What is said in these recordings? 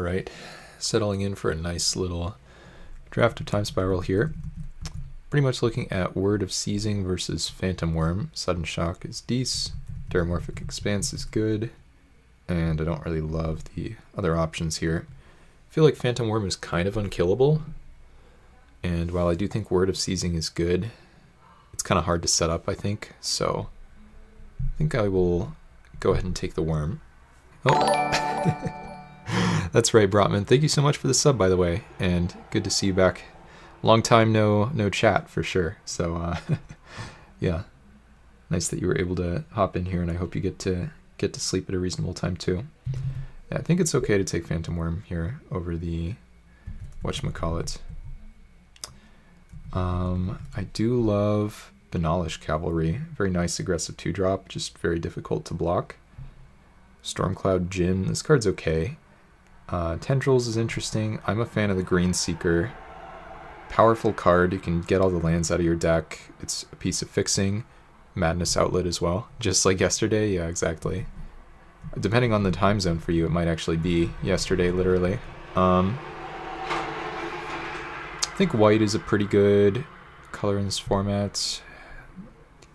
Alright, settling in for a nice little draft of Time Spiral here. Pretty much looking at Word of Seizing versus Phantom Worm. Sudden Shock is dece, Terramorphic Expanse is good, and I don't really love the other options here. I feel like Phantom Worm is kind of unkillable, and while I do think Word of Seizing is good, it's kind of hard to set up, I think, so I think I will go ahead and take the worm. Oh! That's right, Brotman. Thank you so much for the sub, by the way, and good to see you back. Long time no chat for sure. So yeah, nice that you were able to hop in here, and I hope you get to sleep at a reasonable time too. Yeah, I think it's okay to take Phantom Worm here over the whatchamacallit. I do love Banalish Cavalry. Very nice aggressive 2-drop, just very difficult to block. Stormcloud Djinn, this card's okay. Tendrils is interesting. I'm a fan of the Green Seeker. Powerful card, you can get all the lands out of your deck. It's a piece of fixing. Madness Outlet as well. Just like yesterday, yeah, exactly. Depending on the time zone for you, it might actually be yesterday, literally. I think white is a pretty good color in this format.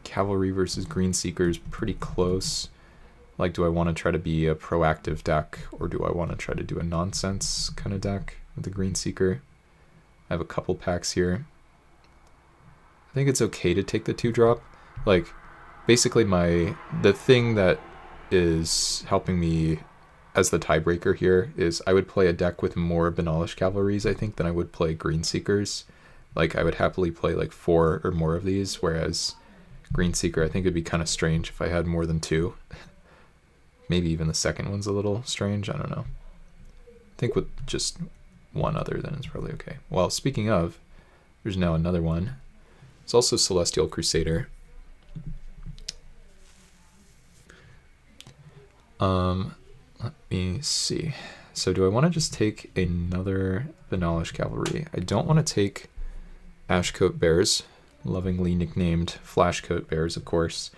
Cavalry versus Green Seeker is pretty close. Like, do I want to try to be a proactive deck, or do I want to try to do a nonsense kind of deck with the Green Seeker? I have a couple packs here. I think it's okay to take the 2-drop. Like, basically the thing that is helping me as the tiebreaker here is I would play a deck with more Banalish Cavalries, I think, than I would play Green Seekers. Like, I would happily play like 4 or more of these, whereas Green Seeker, I think it'd be kind of strange if I had more than 2. Maybe even the second one's a little strange, I don't know. I think with just one other, then it's probably okay. Well, speaking of, there's now another one. It's also Celestial Crusader. Let me see. So do I want to just take another Banalish Cavalry? I don't want to take Ashcoat Bears, lovingly nicknamed Flashcoat Bears, of course.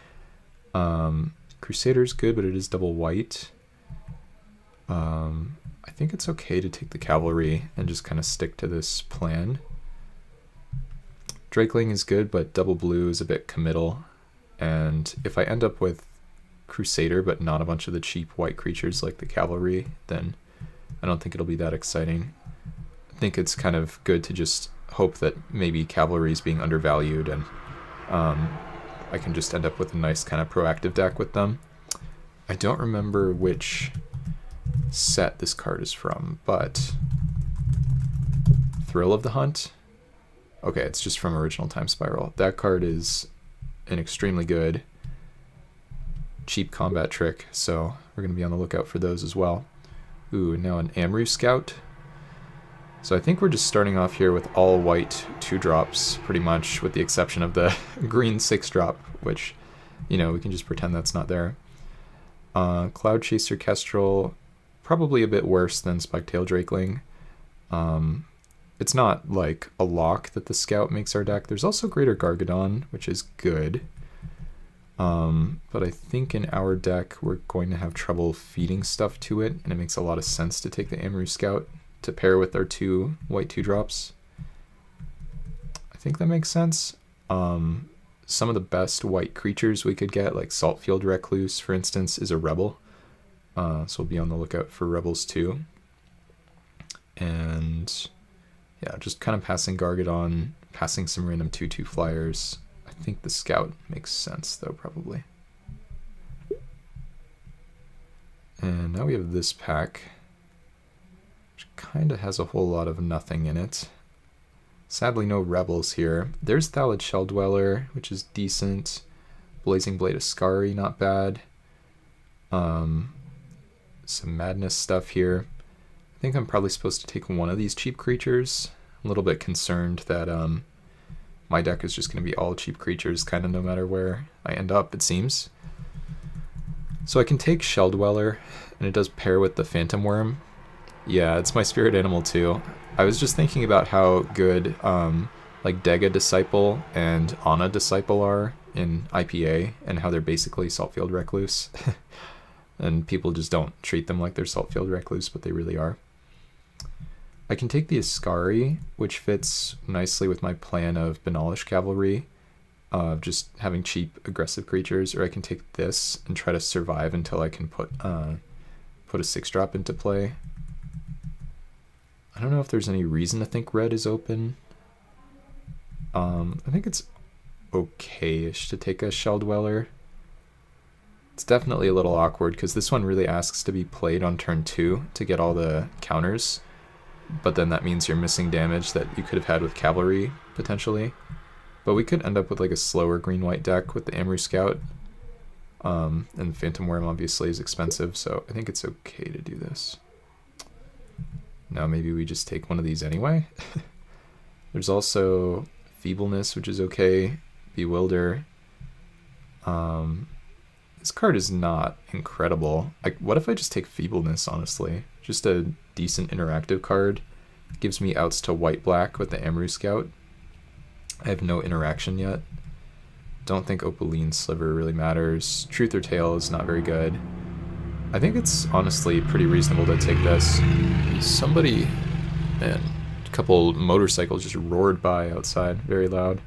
Crusader's good, but it is double white. I think it's okay to take the Cavalry and just kind of stick to this plan. Drakeling is good, but double blue is a bit committal. And if I end up with Crusader, but not a bunch of the cheap white creatures like the Cavalry, then I don't think it'll be that exciting. I think it's kind of good to just hope that maybe Cavalry is being undervalued, and I can just end up with a nice kind of proactive deck with them. I don't remember which set this card is from, but Thrill of the Hunt? Okay, it's just from Original Time Spiral. That card is an extremely good cheap combat trick, so we're going to be on the lookout for those as well. Ooh, now an Amru Scout. So I think we're just starting off here with all white 2-drops, pretty much, with the exception of the green 6-drop, which, you know, we can just pretend that's not there. Cloud Chaser Kestrel, probably a bit worse than Spiketail Drakeling. It's not like a lock that the Scout makes our deck. There's also Greater Gargadon, which is good. But I think in our deck we're going to have trouble feeding stuff to it, and it makes a lot of sense to take the Amru Scout to pair with our 2 white 2-drops. I think that makes sense. Some of the best white creatures we could get, like Saltfield Recluse, for instance, is a Rebel. So we'll be on the lookout for Rebels too. And yeah, just kind of passing Gargadon, passing some random 2/2 flyers. I think the Scout makes sense though, probably. And now we have this pack, which kind of has a whole lot of nothing in it. Sadly, no Rebels here. There's Thallid Shell Dweller, which is decent. Blazing Blade Ascari, not bad. Some Madness stuff here. I think I'm probably supposed to take one of these cheap creatures. I'm a little bit concerned that my deck is just going to be all cheap creatures, kind of no matter where I end up, it seems. So I can take Shell Dweller, and it does pair with the Phantom Worm. Yeah, it's my spirit animal too. I was just thinking about how good like Dega Disciple and Ana Disciple are in IPA, and how they're basically Saltfield Recluse. And people just don't treat them like they're Saltfield Recluse, but they really are. I can take the Ascari, which fits nicely with my plan of Banalish Cavalry, of just having cheap aggressive creatures, or I can take this and try to survive until I can put a 6-drop into play. I don't know if there's any reason to think red is open. I think it's okay-ish to take a Shell Dweller. It's definitely a little awkward because this one really asks to be played on turn 2 to get all the counters, but then that means you're missing damage that you could have had with Cavalry, potentially. But we could end up with like a slower green-white deck with the Amaru Scout, and Phantom Worm obviously is expensive, so I think it's okay to do this. Now maybe we just take one of these anyway. There's also Feebleness, which is okay, Bewilder. This card is not incredible. What if I just take Feebleness, honestly? Just a decent interactive card. It gives me outs to white-black with the Amaru Scout. I have no interaction yet. Don't think Opaline Sliver really matters. Truth or Tale is not very good. I think it's honestly pretty reasonable to take this. Somebody, man, a couple motorcycles just roared by outside, very loud.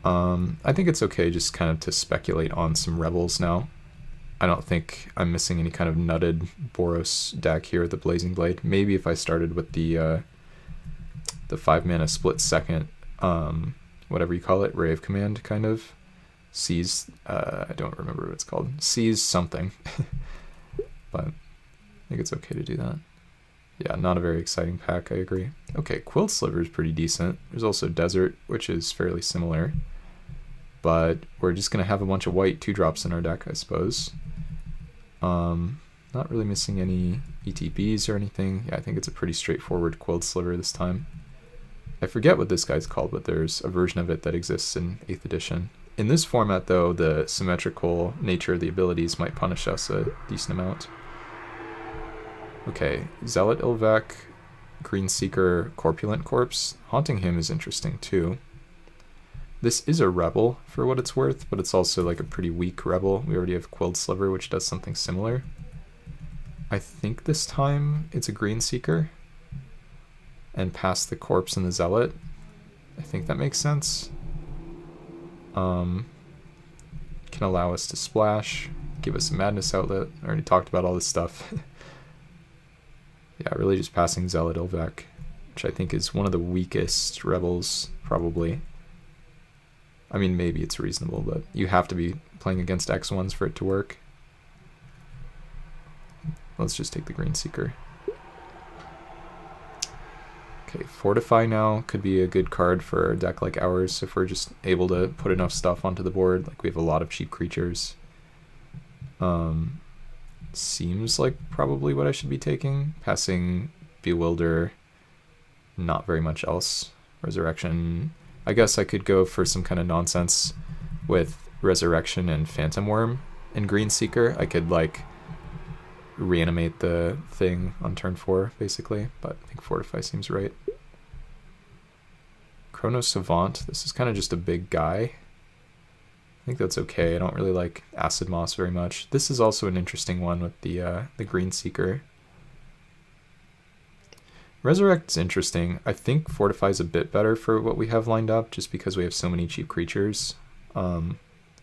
I think it's okay just kind of to speculate on some Rebels now. I don't think I'm missing any kind of nutted Boros deck here with the Blazing Blade. Maybe if I started with the 5-mana split second, whatever you call it, Ray of Command kind of. Seize, I don't remember what it's called. Seize something. But I think it's okay to do that. Yeah, not a very exciting pack, I agree. Okay, Quilt Sliver is pretty decent. There's also Desert, which is fairly similar. But we're just going to have a bunch of white 2-drops in our deck, I suppose. Not really missing any ETBs or anything. Yeah, I think it's a pretty straightforward Quilt Sliver this time. I forget what this guy's called, but there's a version of it that exists in 8th edition. In this format, though, the symmetrical nature of the abilities might punish us a decent amount. Okay, Zealot Ilvec, Green Seeker, Corpulent Corpse. Haunting Him is interesting, too. This is a Rebel, for what it's worth, but it's also like a pretty weak Rebel. We already have Quilled Sliver, which does something similar. I think this time it's a Green Seeker. And past the Corpse and the Zealot. I think that makes sense. Can allow us to splash, give us a Madness Outlet. I already talked about all this stuff. Yeah, really just passing Zealot Ilvec, which I think is one of the weakest Rebels, probably. I mean, maybe it's reasonable, but you have to be playing against X1s for it to work. Let's just take the Green Seeker. Okay, Fortify now could be a good card for a deck like ours if we're just able to put enough stuff onto the board. Like, we have a lot of cheap creatures. Seems like probably what I should be taking. Passing Bewilder, not very much else. Resurrection. I guess I could go for some kind of nonsense with Resurrection and Phantom Worm and Green Seeker. I could, like, reanimate the thing on turn 4, basically, but I think Fortify seems right. Chrono Savant, this is kind of just a big guy. I think that's okay. I don't really like Acid Moss very much. This is also an interesting one with the Green Seeker. Resurrect's interesting. I think Fortify's a bit better for what we have lined up, just because we have so many cheap creatures. And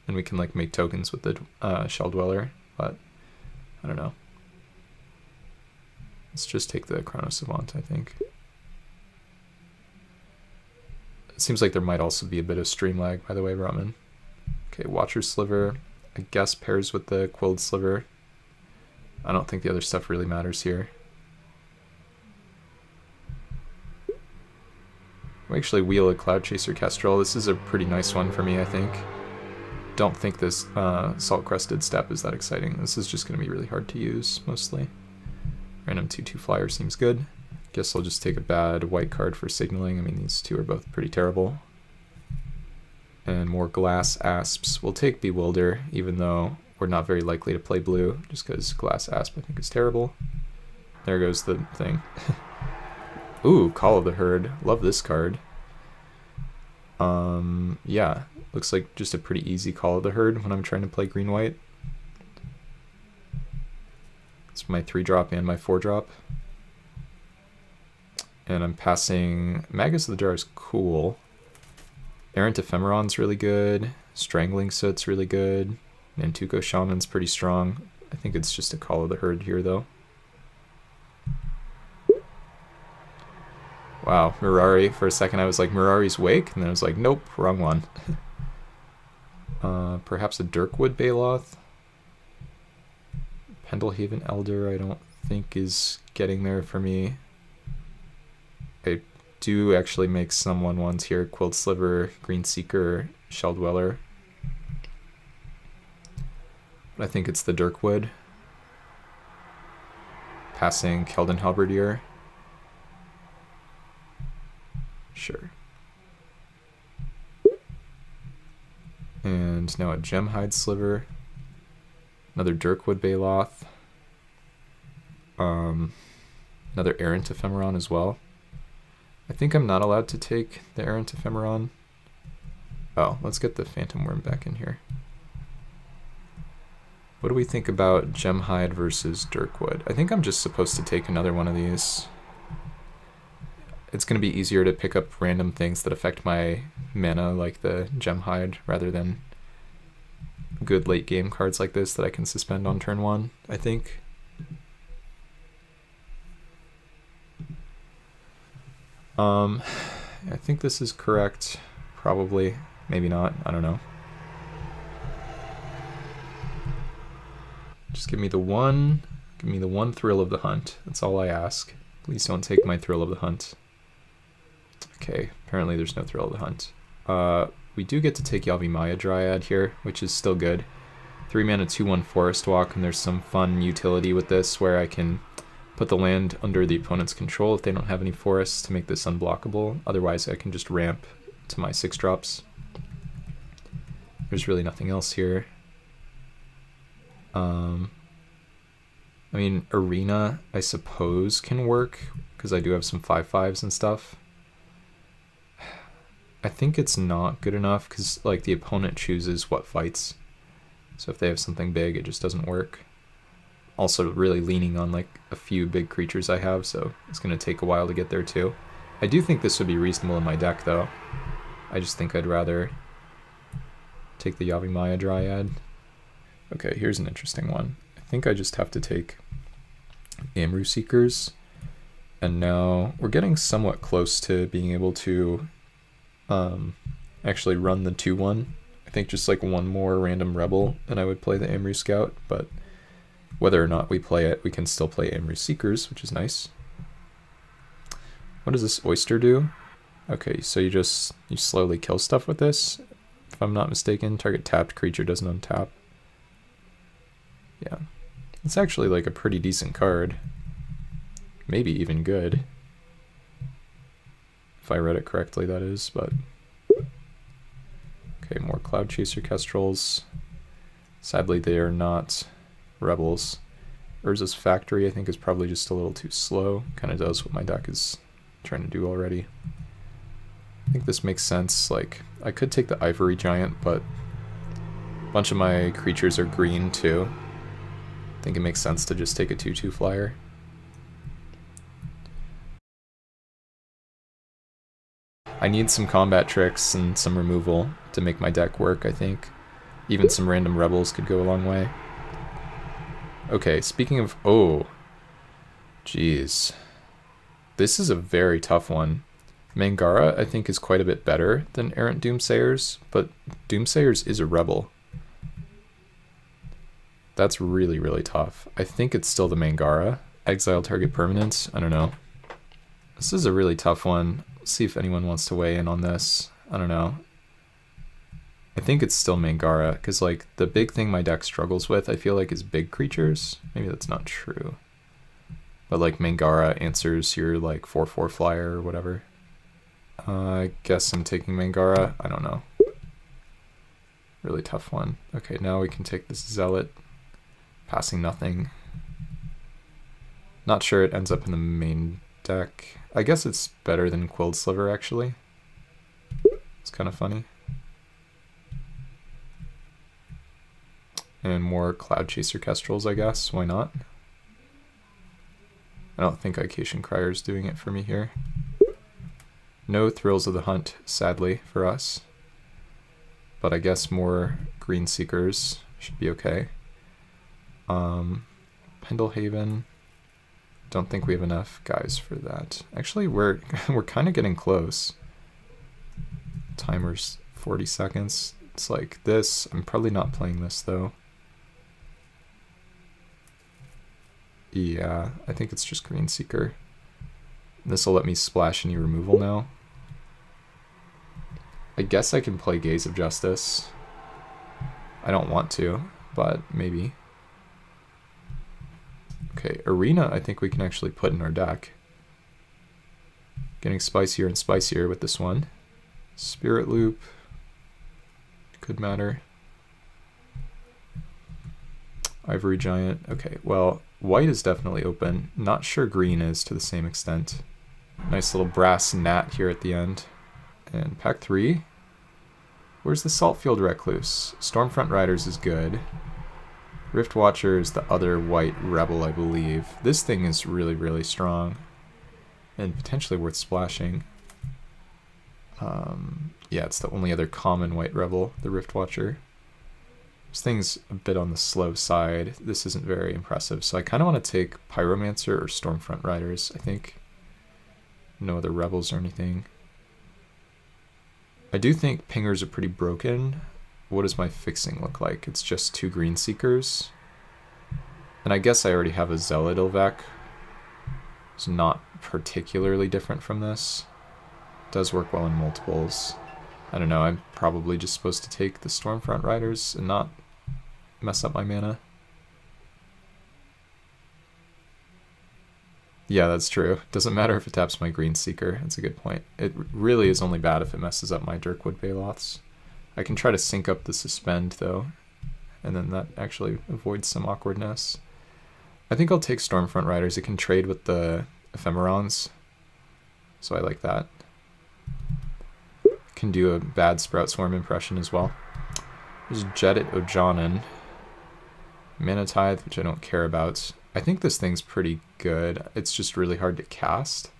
we can like make tokens with the Shell Dweller, but I don't know. Let's just take the Chrono Savant, I think. It seems like there might also be a bit of stream lag, by the way, Brotman. Okay, Watcher Sliver, I guess pairs with the Quilled Sliver. I don't think the other stuff really matters here. We actually wheel a Cloud Chaser Kestrel. This is a pretty nice one for me, I think. Don't think this Salt Crested Step is that exciting. This is just going to be really hard to use, mostly. Random 2/2 flyer seems good. Guess I'll just take a bad white card for signaling. I mean, these two are both pretty terrible. And more Glass Asps. We'll take Bewilder, even though we're not very likely to play blue, just because Glass Asp I think is terrible. There goes the thing. Ooh, Call of the Herd. Love this card. Yeah, looks like just a pretty easy Call of the Herd when I'm trying to play green-white. It's my 3-drop and my 4-drop. And I'm passing Magus of the Jar is cool. Errant Ephemeron's really good. Strangling Soot's really good. Nantuko Shaman's pretty strong. I think it's just a Call of the Herd here, though. Wow, Mirari. For a second I was like, Mirari's Wake? And then I was like, nope, wrong one. Perhaps a Dirkwood Baloth. Pendlehaven Elder I don't think is getting there for me. I do actually make some 1/1s here. Quilled Sliver, Green Seeker, Shell Dweller. But I think it's the Dirkwood. Passing Keldon Halberdier. Sure. And now a Gemhide Sliver. Another Dirkwood Baloth. Another Errant Ephemeron as well. I think I'm not allowed to take the Errant Ephemeron. Oh, let's get the Phantom Worm back in here. What do we think about Gemhide versus Dirkwood? I think I'm just supposed to take another one of these. It's going to be easier to pick up random things that affect my mana, like the Gemhide, rather than good late game cards like this that I can suspend on turn 1, I think. I think this is correct. Probably. Maybe not. I don't know. Just give me the one thrill of the hunt. That's all I ask. Please don't take my thrill of the hunt. Okay, apparently there's no thrill of the hunt. We do get to take Yavimaya Dryad here, which is still good. 3 mana 2/1 Forest Walk, and there's some fun utility with this where I can put the land under the opponent's control if they don't have any forests to make this unblockable. Otherwise I can just ramp to my 6-drops. There's really nothing else here. I mean, Arena, I suppose, can work, because I do have some 5/5s and stuff. I think it's not good enough, because like the opponent chooses what fights. So if they have something big, it just doesn't work. Also really leaning on like a few big creatures I have, so it's going to take a while to get there too. I do think this would be reasonable in my deck, though. I just think I'd rather take the Yavimaya Dryad. Okay, here's an interesting one. I think I just have to take Amru Seekers, and now we're getting somewhat close to being able to actually run the 2/1. I think just like one more random Rebel, and I would play the Amru Scout, but whether or not we play it, we can still play Amru Seekers, which is nice. What does this Oyster do? Okay, so you slowly kill stuff with this. If I'm not mistaken, target tapped creature doesn't untap. Yeah, it's actually like a pretty decent card. Maybe even good. If I read it correctly, that is, but... Okay, more Cloud Chaser Kestrels. Sadly, they are not Rebels. Urza's Factory, I think, is probably just a little too slow. Kind of does what my deck is trying to do already. I think this makes sense. Like, I could take the Ivory Giant, but a bunch of my creatures are green too. I think it makes sense to just take a 2/2 flyer. I need some combat tricks and some removal to make my deck work, I think. Even some random Rebels could go a long way. Okay, speaking of... Oh. Jeez. This is a very tough one. Mangara, I think, is quite a bit better than Errant Doomsayers, but Doomsayers is a Rebel. That's really, really tough. I think it's still the Mangara. Exile target permanent? I don't know. This is a really tough one. Let's see if anyone wants to weigh in on this. I don't know. I think it's still Mangara, because like the big thing my deck struggles with, I feel like, is big creatures. Maybe that's not true. But like Mangara answers your like 4/4 flyer or whatever. I guess I'm taking Mangara. I don't know. Really tough one. Okay, now we can take this Zealot. Passing nothing. Not sure it ends up in the main deck. I guess it's better than Quilled Sliver, actually. It's kind of funny. And more Cloud Chaser Kestrels, I guess. Why not? I don't think Ication Crier's doing it for me here. No Thrills of the Hunt, sadly, for us. But I guess more Green Seekers should be okay. Pendlehaven. Don't think we have enough guys for that. Actually, we're kind of getting close. Timer's 40 seconds. It's like this. I'm probably not playing this though. Yeah, I think it's just Green Seeker. This will let me splash any removal now. I guess I can play Gaze of Justice. I don't want to, but maybe. Okay, Arena I think we can actually put in our deck. Getting spicier and spicier with this one. Spirit Loop could matter. Ivory Giant. Okay, well, white is definitely open. Not sure green is to the same extent. Nice little brass gnat here at the end. And pack 3. Where's the Saltfield Recluse? Stormfront Riders is good. Rift Watcher is the other white rebel, I believe. This thing is really, really strong. And potentially worth splashing. Yeah, it's the only other common white rebel, the Rift Watcher. This thing's a bit on the slow side. This isn't very impressive, so I kind of want to take Pyromancer or Stormfront Riders, I think. No other rebels or anything. I do think pingers are pretty broken. What does my fixing look like? It's just 2 Green Seekers. And I guess I already have a Zealot Ilvec. It's not particularly different from this. It does work well in multiples. I don't know, I'm probably just supposed to take the Stormfront Riders and not mess up my mana. Yeah, that's true. Doesn't matter if it taps my Green Seeker. That's a good point. It really is only bad if it messes up my Dirkwood Baloths. I can try to sync up the Suspend, though, and then that actually avoids some awkwardness. I think I'll take Stormfront Riders. It can trade with the Ephemerons, so I like that. Can do a bad Sprout Swarm impression as well. There's Jedit Ojanen. Mana Tithe, which I don't care about. I think this thing's pretty good. It's just really hard to cast.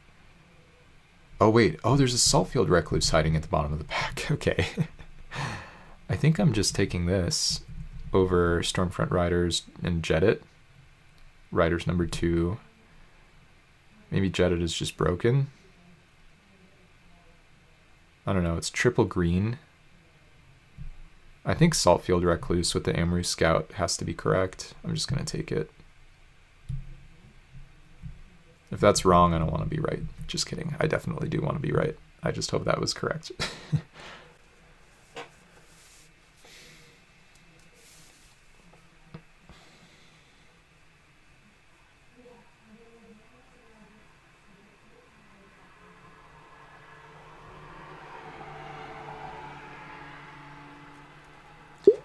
Oh wait, oh there's a Saltfield Recluse hiding at the bottom of the pack. Okay. I think I'm just taking this over Stormfront Riders and Jedit. Riders number 2. Maybe Jedit is just broken. I don't know, it's triple green. I think Saltfield Recluse with the Amaru Scout has to be correct. I'm just going to take it. If that's wrong, I don't want to be right. Just kidding. I definitely do want to be right. I just hope that was correct.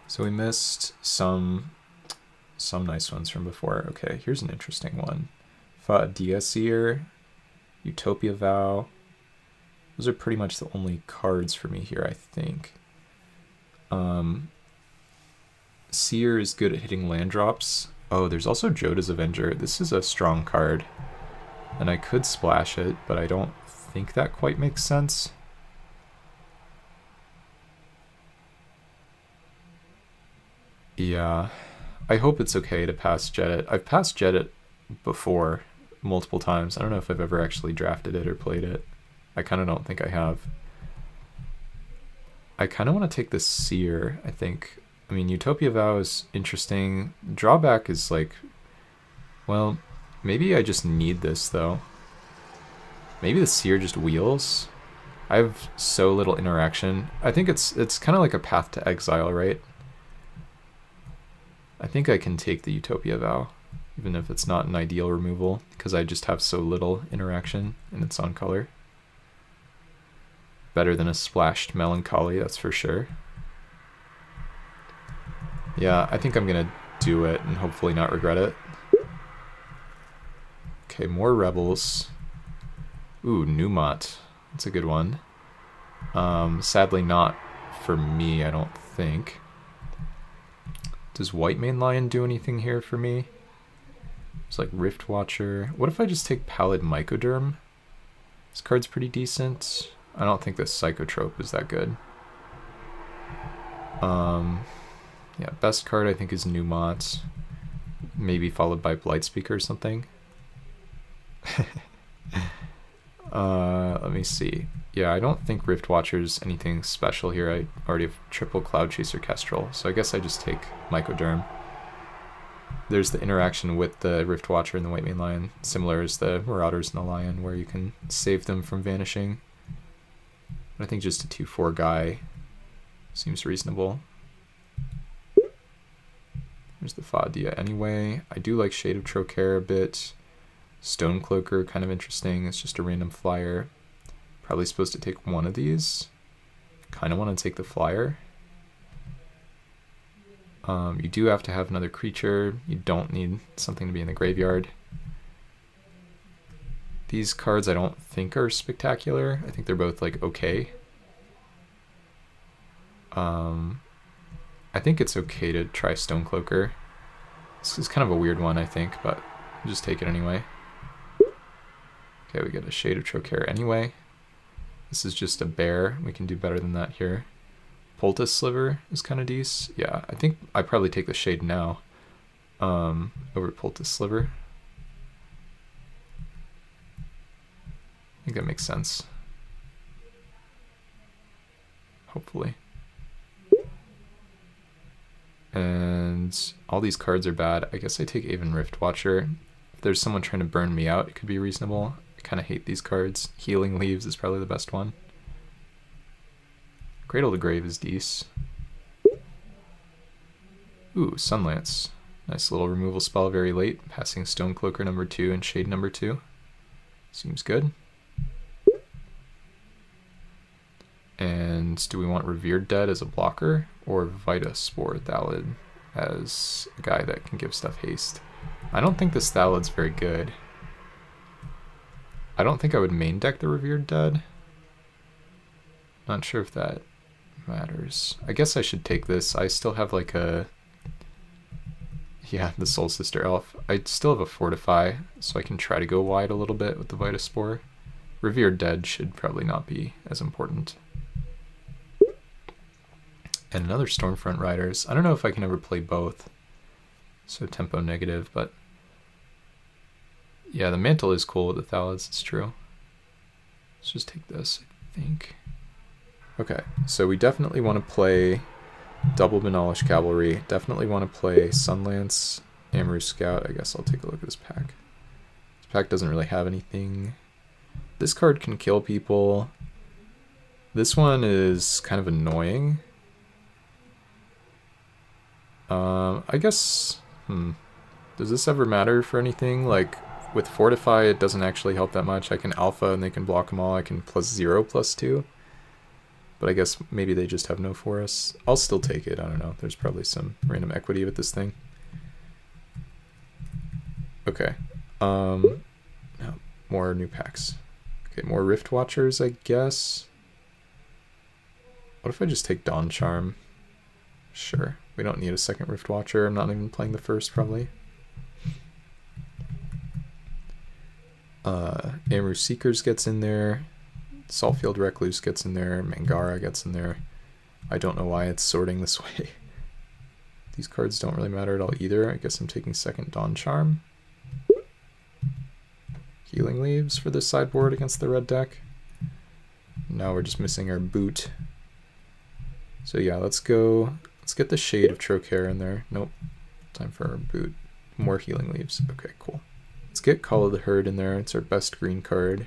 So we missed some nice ones from before. Okay, here's an interesting one. Dia Seer, Utopia Vow. Those are pretty much the only cards for me here, I think. Seer is good at hitting land drops. Oh, there's also Joda's Avenger. This is a strong card. And I could splash it, but I don't think that quite makes sense. Yeah, I hope it's okay to pass Jedit. I've passed Jedit before, multiple times. I don't know if I've ever actually drafted it or played it. I kind of don't think I have. I kind of want to take the Seer, I think. I mean, Utopia Vow is interesting. Drawback is like, well, maybe I just need this though. Maybe the Seer just wheels. I have so little interaction. I think it's kind of like a Path to Exile, right? I think I can take the Utopia Vow, even if it's not an ideal removal, because I just have so little interaction and it's on color. Better than a splashed Melancholy, that's for sure. Yeah, I think I'm gonna do it and hopefully not regret it. Okay, more Rebels. Ooh, Numot. That's a good one. Sadly not for me, I don't think. Does White Mane Lion do anything here for me? It's like Rift Watcher. What if I just take Pallid Mycoderm? This card's pretty decent. I don't think this Psychotrope is that good. Yeah, best card I think is Numot, maybe followed by Blightspeaker or something. Let me see. Yeah, I don't think Rift Watcher's anything special here. I already have triple Cloud Chaser Kestrel, so I guess I just take Mycoderm. There's the interaction with the Rift Watcher and the White Mane Lion, similar as the Marauders and the Lion, where you can save them from vanishing. But I think just a 2/4 guy seems reasonable. There's the Fadia anyway. I do like Shade of Trocaire a bit. Stonecloaker, kind of interesting. It's just a random flyer. Probably supposed to take one of these. Kind of want to take the flyer. You do have to have another creature. You don't need something to be in the graveyard. These cards I don't think are spectacular. I think they're both like okay. I think it's okay to try Stonecloaker. This is kind of a weird one, I think, but I'll just take it anyway. Okay, we get a Shade of Trocaire anyway. This is just a bear. We can do better than that here. Poultice Sliver is kind of decent. Yeah, I think I probably take the Shade now over Poultice Sliver. I think that makes sense. Hopefully. And all these cards are bad. I guess I take Aven Rift Watcher. If there's someone trying to burn me out, it could be reasonable. I kind of hate these cards. Healing Leaves is probably the best one. Cradle to Grave is decent. Ooh, Sunlance. Nice little removal spell very late. Passing Stonecloaker number 2 and Shade number 2. Seems good. And do we want Revered Dead as a blocker or Vitaspore Thallid as a guy that can give stuff haste? I don't think this Thallid's very good. I don't think I would main deck the Revered Dead. Not sure if that matters. I guess I should take this. I still have like a... Yeah, the Soul Sister Elf. I still have a Fortify, so I can try to go wide a little bit with the Vitaspore. Revered Dead should probably not be as important. And another Stormfront Riders. I don't know if I can ever play both. So tempo negative, but... Yeah, the Mantle is cool with the Thalids, it's true. Let's just take this, I think. Okay, so we definitely want to play double Benalish Cavalry. Definitely want to play Sunlance, Amaru Scout. I guess I'll take a look at this pack. This pack doesn't really have anything. This card can kill people. This one is kind of annoying. I guess, does this ever matter for anything? Like, with Fortify, it doesn't actually help that much. I can Alpha and they can block them all. I can +0/+2. But I guess maybe they just have no forests. I'll still take it. I don't know. There's probably some random equity with this thing. Okay. No, more new packs. Okay, more Rift Watchers, I guess. What if I just take Dawn Charm? Sure. We don't need a second Rift Watcher. I'm not even playing the first, probably. Amaru Seekers gets in there. Saltfield Recluse gets in there. Mangara gets in there. I don't know why it's sorting this way. These cards don't really matter at all either. I guess I'm taking second Dawn Charm. Healing Leaves for the sideboard against the red deck. Now we're just missing our boot. So yeah, let's go. Let's get the Shade of Trocaire in there. Nope. Time for our boot. More Healing Leaves. Okay, cool. Let's get Call of the Herd in there. It's our best green card.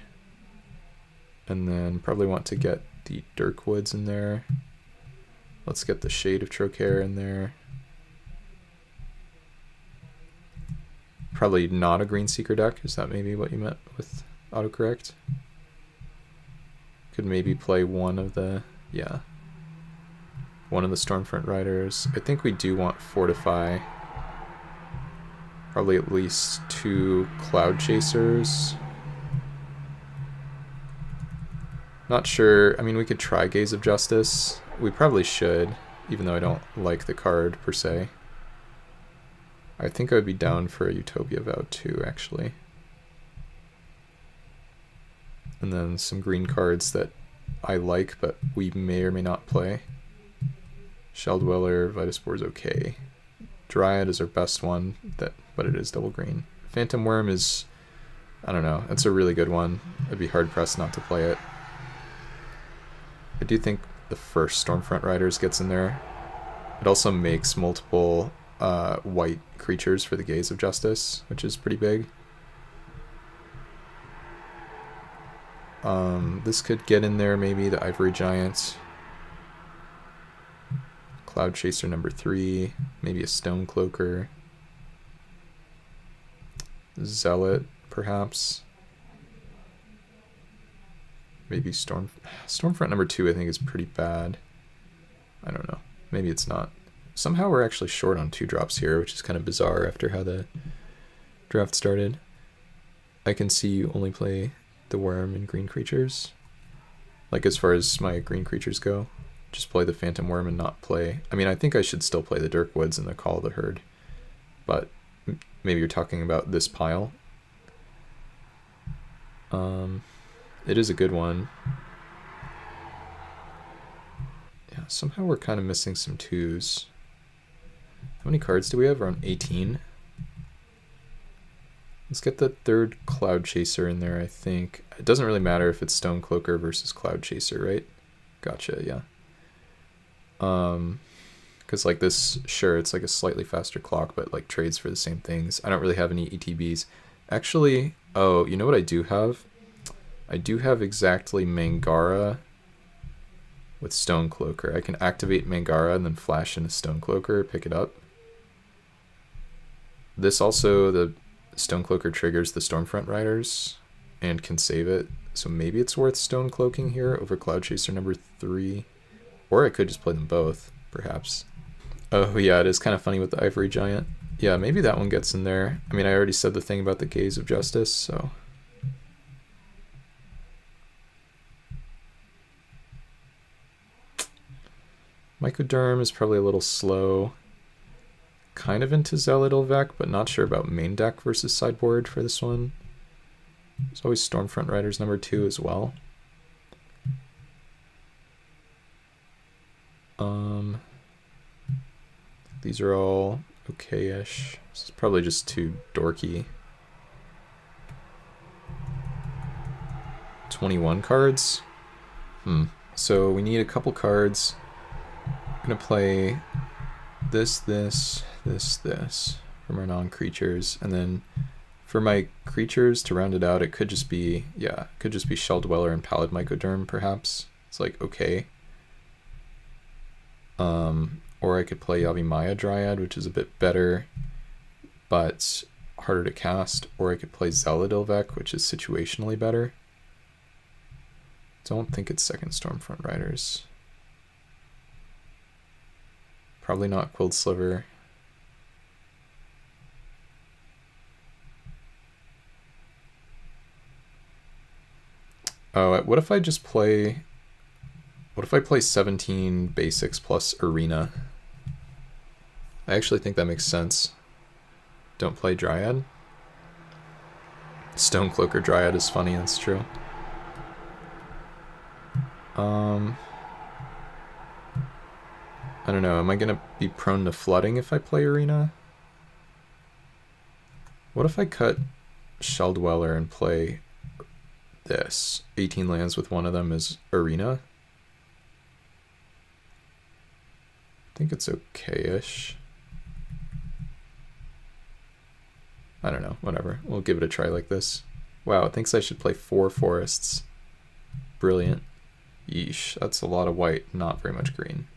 And then probably want to get the Dirkwoods in there. Let's get the Shade of Trocaire in there. Probably not a Green Seeker deck. Is that maybe what you meant with autocorrect? Could maybe play one of the... Yeah. One of the Stormfront Riders. I think we do want Fortify. Probably at least 2 Cloud Chasers. Not sure. I mean, we could try Gaze of Justice. We probably should, even though I don't like the card per se. I think I would be down for a Utopia Vow too, actually. And then some green cards that I like, but we may or may not play. Shell Dweller, Vitaspor's okay. Dryad is our best one, but it is double green. Phantom Worm is, I don't know, it's a really good one. I'd be hard pressed not to play it. I do think the first Stormfront Riders gets in there. It also makes multiple white creatures for the Gaze of Justice, which is pretty big. This could get in there, maybe the Ivory Giant. Cloud Chaser number 3, maybe a Stone Cloaker. Zealot, perhaps. Maybe Stormfront number 2 I think is pretty bad. I don't know. Maybe it's not. Somehow we're actually short on 2-drops here, which is kind of bizarre after how the draft started. I can see you only play the Worm and green creatures. Like as far as my green creatures go, just play the Phantom Worm and not play... I mean, I think I should still play the Dirkwoods and the Call of the Herd, but maybe you're talking about this pile. It is a good one. Yeah, somehow we're kind of missing some 2s. How many cards do we have? Around 18? Let's get the third Cloud Chaser in there, I think. It doesn't really matter if it's Stone Cloaker versus Cloud Chaser, right? Gotcha, yeah. Because like this, sure, it's like a slightly faster clock, but like trades for the same things. I don't really have any ETBs. Actually, oh, you know what I do have? I do have exactly Mangara with Stone Cloaker. I can activate Mangara and then flash in a Stone Cloaker, pick it up. This also, the Stone Cloaker triggers the Stormfront Riders and can save it. So maybe it's worth Stone Cloaking here over Cloud Chaser number 3. Or I could just play them both, perhaps. Oh yeah, it is kind of funny with the Ivory Giant. Yeah, maybe that one gets in there. I mean, I already said the thing about the Gaze of Justice, so... Mycoderm is probably a little slow. Kind of into Zealot Ilvec, but not sure about main deck versus sideboard for this one. There's always Stormfront Riders number 2 as well. These are all okay-ish. This is probably just too dorky. 21 cards? So we need a couple cards. I'm gonna play this from our non-creatures, and then for my creatures to round it out, it could just be, yeah, it could just be Shell Dweller and Pallid Mycoderm, perhaps. It's like, okay. Or I could play Yavimaya Dryad, which is a bit better, but harder to cast. Or I could play Zealot Ilvec, which is situationally better. Don't think it's second Stormfront Riders. Probably not Quilled Sliver. Oh, what if I just play... What if I play 17 basics plus Arena? I actually think that makes sense. Don't play Dryad? Stone Cloaker Dryad is funny, that's true. I don't know, am I gonna be prone to flooding if I play Arena? What if I cut Shell Dweller and play this? 18 lands with one of them is Arena? I think it's okay-ish. I don't know, whatever. We'll give it a try like this. Wow, it thinks I should play 4 forests. Brilliant. Yeesh, that's a lot of white, not very much green.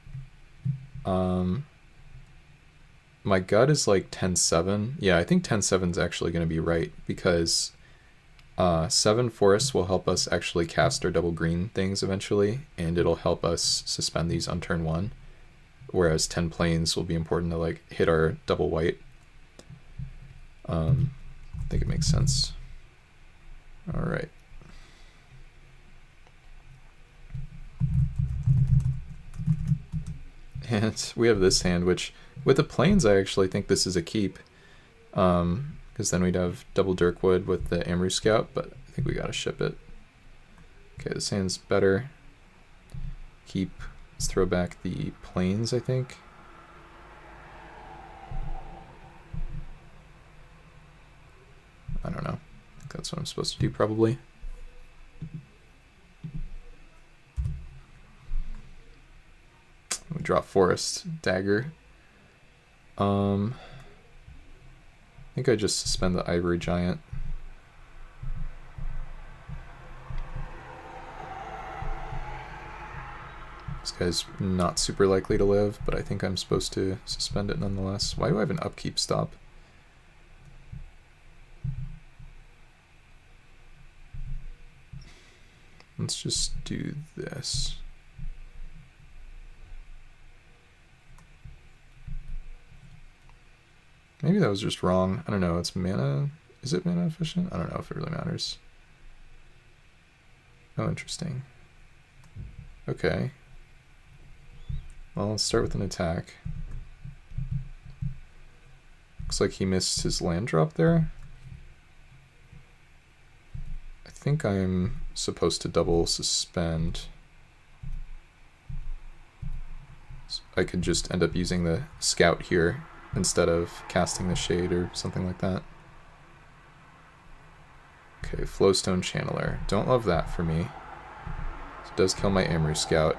My gut is like 10-7. Yeah, I think 10-7 is actually going to be right, because 7 forests will help us actually cast our double green things eventually, and it'll help us suspend these on turn 1. Whereas 10 plains will be important to like hit our double white. I think it makes sense. All right. And we have this hand, which with the plains, I actually think this is a keep. Because then we'd have double Dirkwood with the Amru Scout, but I think we gotta ship it. Okay, this hand's better. let's throw back the planes, I think. I don't know. I think that's what I'm supposed to do, probably. We draw forest dagger. I think I just suspend the ivory giant. This guy's not super likely to live, but I think I'm supposed to suspend it nonetheless. Why do I have an upkeep stop? Let's just do this. Maybe that was just wrong. I don't know. It's mana. Is it mana efficient? I don't know if it really matters. Oh, interesting. Okay. Well, let's start with an attack. Looks like he missed his land drop there. I think I'm supposed to double suspend. So I could just end up using the scout here instead of casting the shade or something like that. Okay, Flowstone Channeler. Don't love that for me. It does kill my Amaru Scout.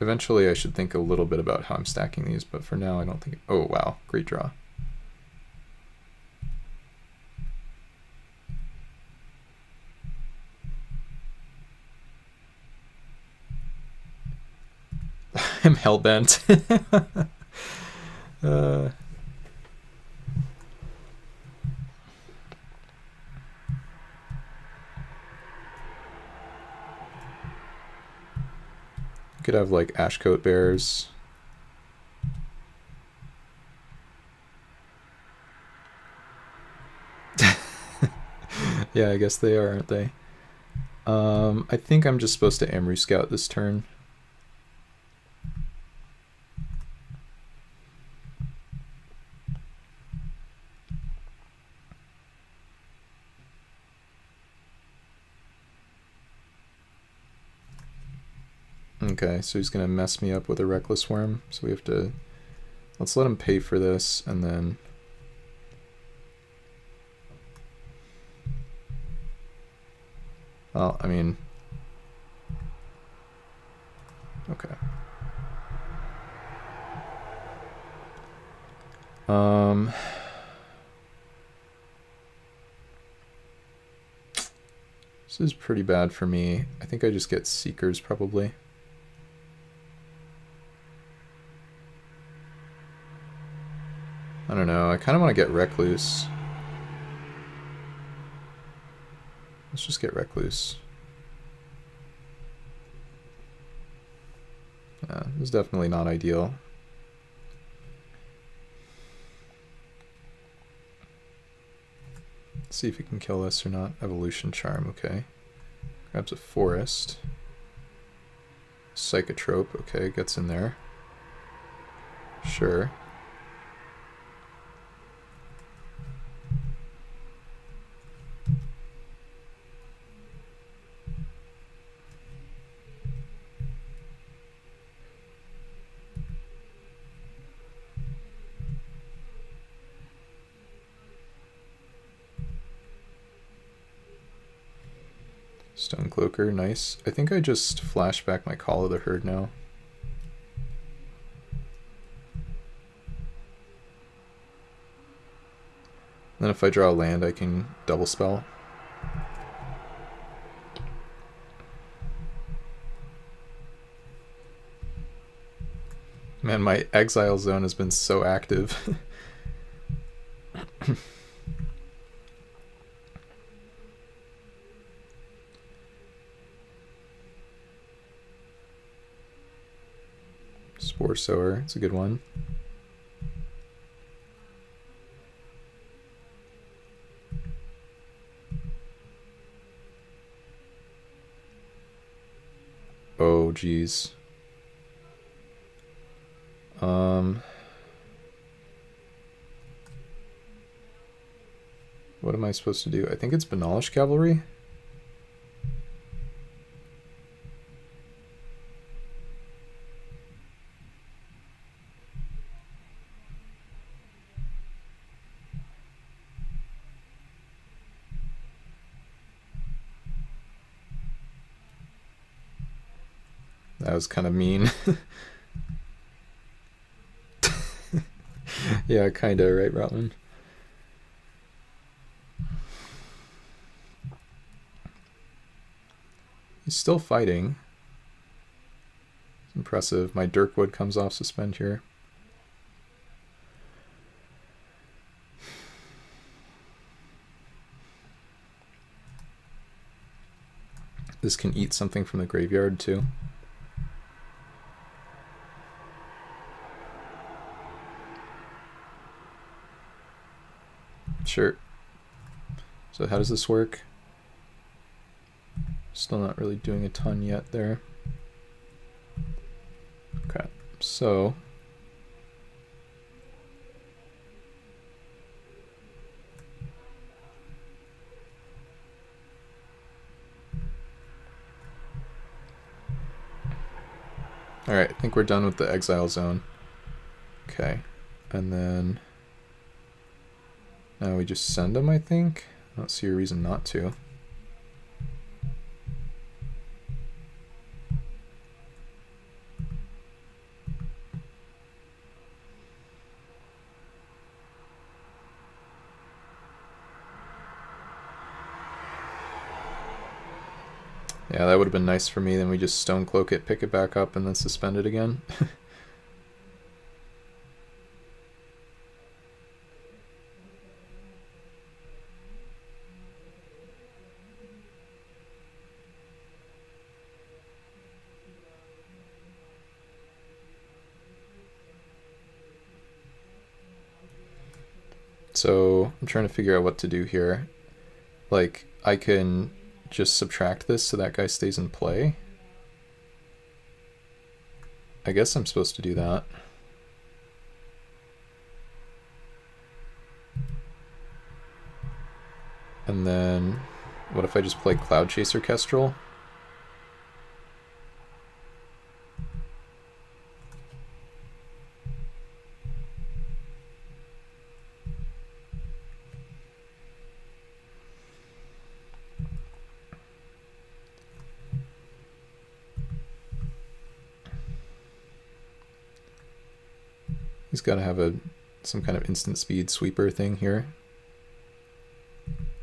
Eventually I should think a little bit about how I'm stacking these, but for now I don't think... Oh wow, great draw. I'm hellbent. Could have like Ashcoat Bears. Yeah, I guess they are, aren't they? I think I'm just supposed to Amaru Scout this turn. Okay, so he's gonna mess me up with a Reckless Worm, so we have to... Let's let him pay for this, and then... Well, I mean... Okay. This is pretty bad for me. I think I just get Seekers, probably. I don't know, I kind of want to get Recluse. Let's just get Recluse. Yeah, this is definitely not ideal. Let's see if he can kill us or not. Evolution Charm, okay. Grabs a Forest. Psychotrope, okay, gets in there. Sure. Stonecloaker, nice. I think I just flash back my Call of the Herd now. Then if I draw a land, I can double spell. Man, my exile zone has been so active. Spore Sower, it's a good one. Oh, geez. what am I supposed to do? I think it's Banalish Cavalry. That was kind of mean. Yeah, kind of, right, Rotman? He's still fighting. It's impressive. My Dirkwood comes off suspend here. This can eat something from the graveyard too. Sure. So how does this work? Still not really doing a ton yet there. Okay, so all right, I think we're done with the exile zone. Okay, and then now we just send them, I think. I don't see a reason not to. Yeah, that would have been nice for me. Then we just Stonecloak it, pick it back up, and then suspend it again. So I'm trying to figure out what to do here. Like, I can just subtract this so that guy stays in play. I guess I'm supposed to do that. And then what if I just play Cloud Chaser Kestrel? He's got to have some kind of instant speed sweeper thing here.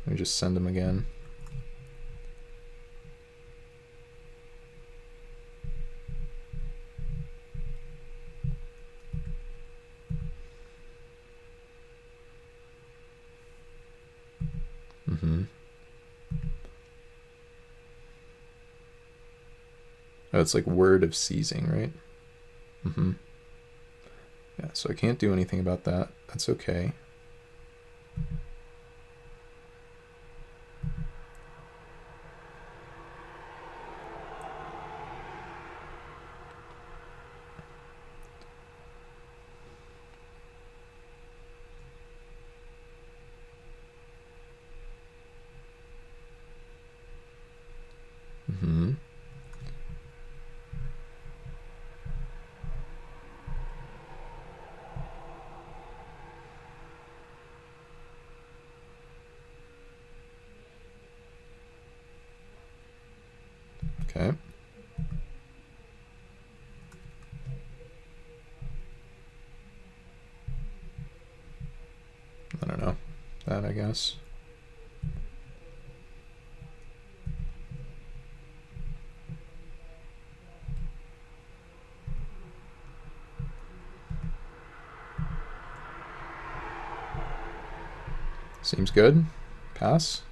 Let me just send him again. Oh, it's like word of seizing, right? Yeah, so I can't do anything about that. That's okay. Okay. I don't know. That, I guess. Seems good. Pass.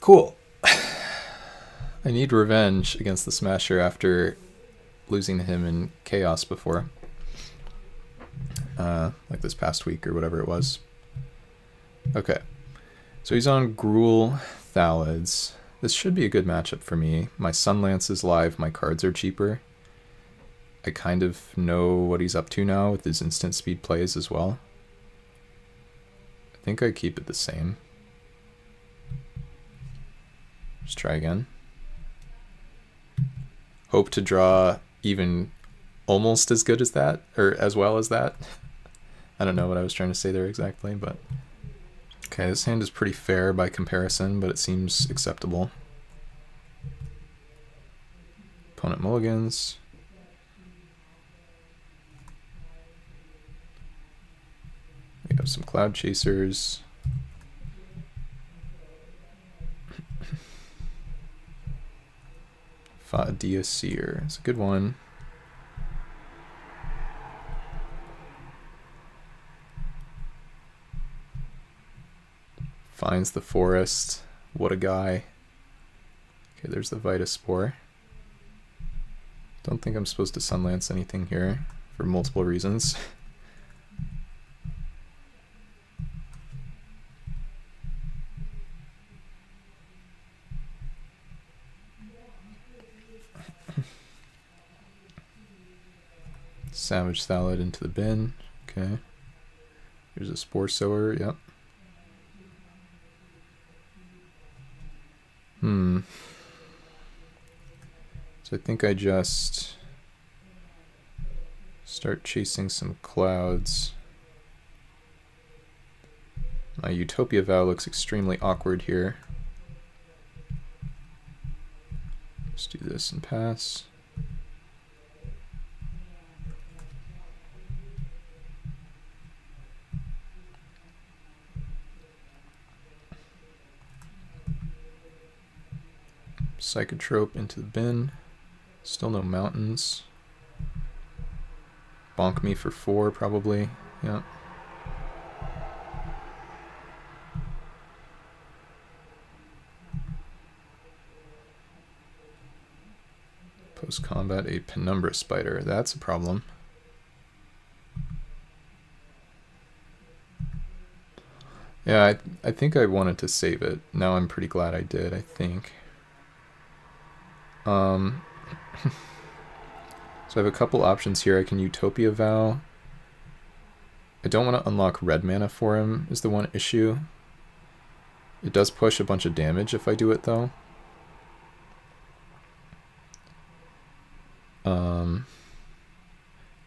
Cool. I need revenge against the Smasher after losing to him in Chaos before. Like this past week or whatever it was. Okay. So he's on Gruul Thalids. This should be a good matchup for me. My Sunlance is live, my cards are cheaper. I kind of know what he's up to now with his instant speed plays as well. I think I keep it the same. Just try again. Hope to draw even almost as good as that, or as well as that. I don't know what I was trying to say there exactly, but... Okay, this hand is pretty fair by comparison, but it seems acceptable. Opponent mulligans. We have some Cloud Chasers. Fa'adia Seer. It's a good one. Finds the forest. What a guy. Okay, there's the Vitaspore. Don't think I'm supposed to Sunlance anything here for multiple reasons. Savage Thallid into the bin. Okay. Here's a Spore Sower. Yep. So I think I just start chasing some clouds. My Utopia Vow looks extremely awkward here. Let's do this and pass. Psychotrope into the bin. Still no mountains. Bonk me for 4 probably. Yeah. Post combat a Penumbra Spider. That's a problem. Yeah, I think I wanted to save it. Now I'm pretty glad I did, I think. So I have a couple options here. I can Utopia Vow. I don't want to unlock red mana for him is the one issue. It does push a bunch of damage if I do it though. And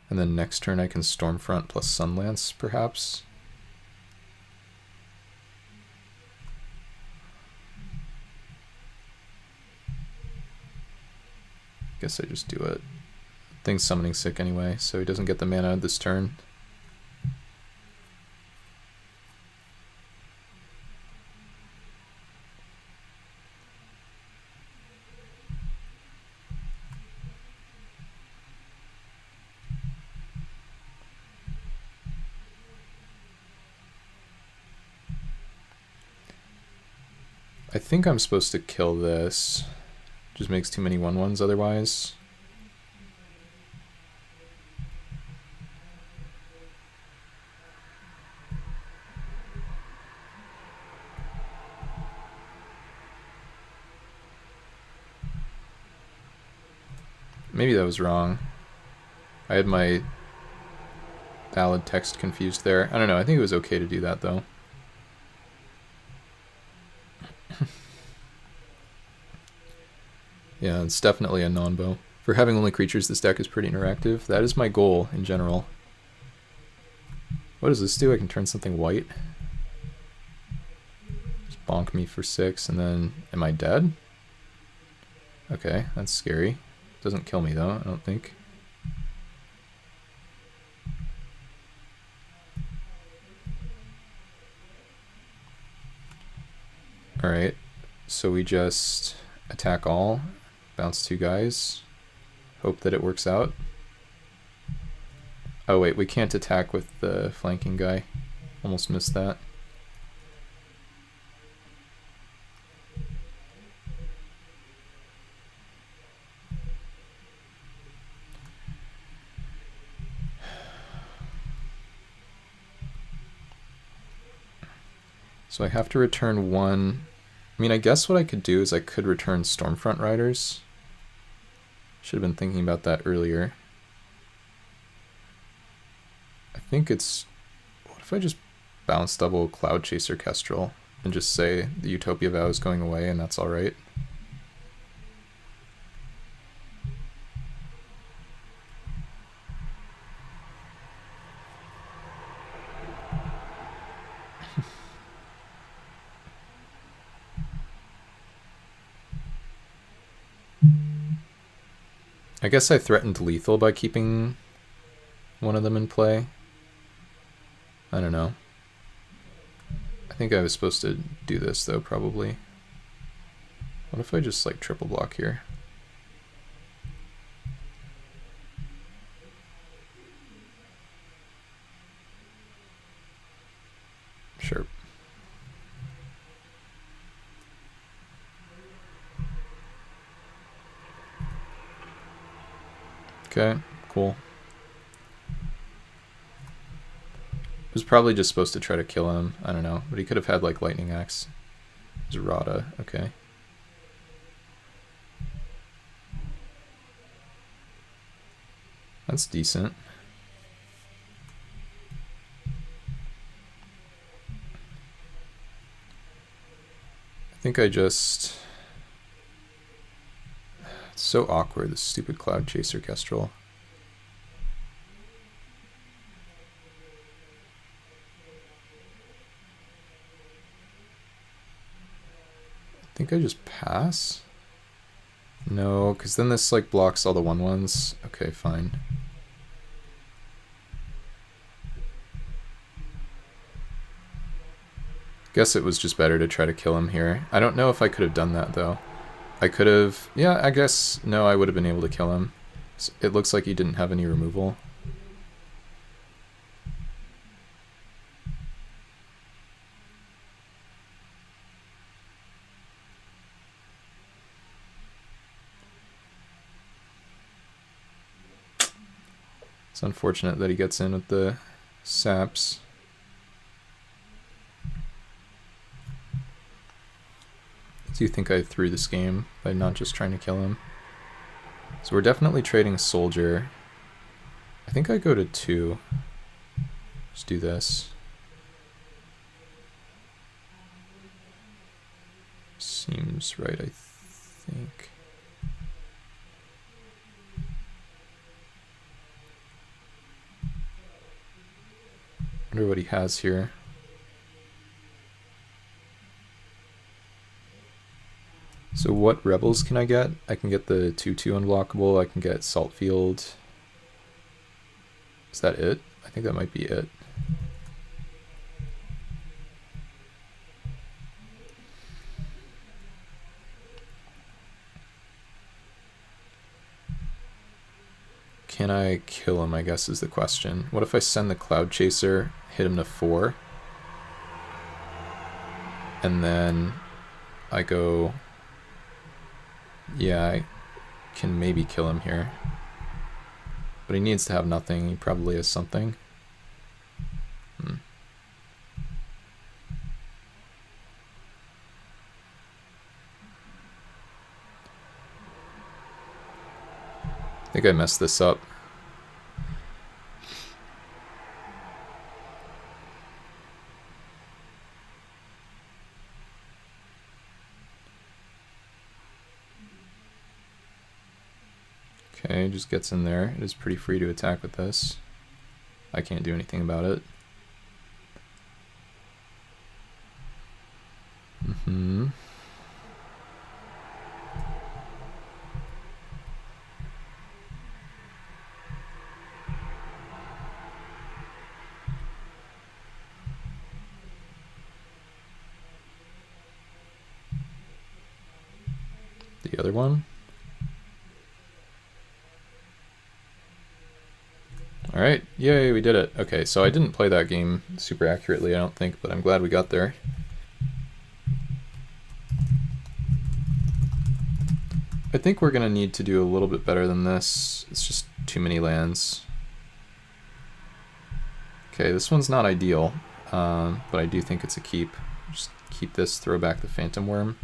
then next turn I can Stormfront plus Sunlance perhaps. Guess I just do it. Thing's summoning sick anyway, so he doesn't get the mana this turn. I think I'm supposed to kill this. Just makes too many 1/1s otherwise. Maybe that was wrong. I had my valid text confused there. I don't know, I think it was okay to do that though. Yeah, it's definitely a non-bow. For having only creatures, this deck is pretty interactive. That is my goal in general. What does this do? I can turn something white. Just bonk me for 6, and then... Am I dead? Okay, that's scary. Doesn't kill me though, I don't think. Alright, so we just attack all. Bounce 2 guys. Hope that it works out. Oh wait, we can't attack with the flanking guy. Almost missed that. So I have to return 1 I mean, I guess what I could do is I could return Stormfront Riders. Should have been thinking about that earlier. I think it's... What if I just bounce double Cloud Chaser Kestrel and just say the Utopia Vow is going away and that's alright? I guess I threatened lethal by keeping one of them in play. I don't know. I think I was supposed to do this though, probably. What if I just like triple block here? Sure. Okay, cool. He was probably just supposed to try to kill him. I don't know. But he could have had like Lightning Axe. Zerata, okay. That's decent. I think I just... It's so awkward, this stupid Cloud Chaser Kestrel. I think I just pass? No, because then this like blocks all the 1/1s. Okay, fine. Guess it was just better to try to kill him here. I don't know if I could have done that though. I could have, yeah, I guess, no, I would have been able to kill him. It looks like he didn't have any removal. It's unfortunate that he gets in with the saps. Do you think I threw this game by not just trying to kill him? So we're definitely trading Soldier. I think I go to 2. Just do this. Seems right, I think. Wonder what he has here. So what rebels can I get? I can get the 2/2 unblockable, I can get Saltfield. Is that it? I think that might be it. Can I kill him, I guess is the question. What if I send the Cloud Chaser, hit him to 4, and then I go... Yeah, I can maybe kill him here. But he needs to have nothing. He probably has something. I think I messed this up. Okay, just gets in there. It is pretty free to attack with this. I can't do anything about it. The other one? Alright, yay, we did it. Okay, so I didn't play that game super accurately, I don't think, but I'm glad we got there. I think we're going to need to do a little bit better than this. It's just too many lands. Okay, this one's not ideal, but I do think it's a keep. Just keep this, throw back the Phantom Worm.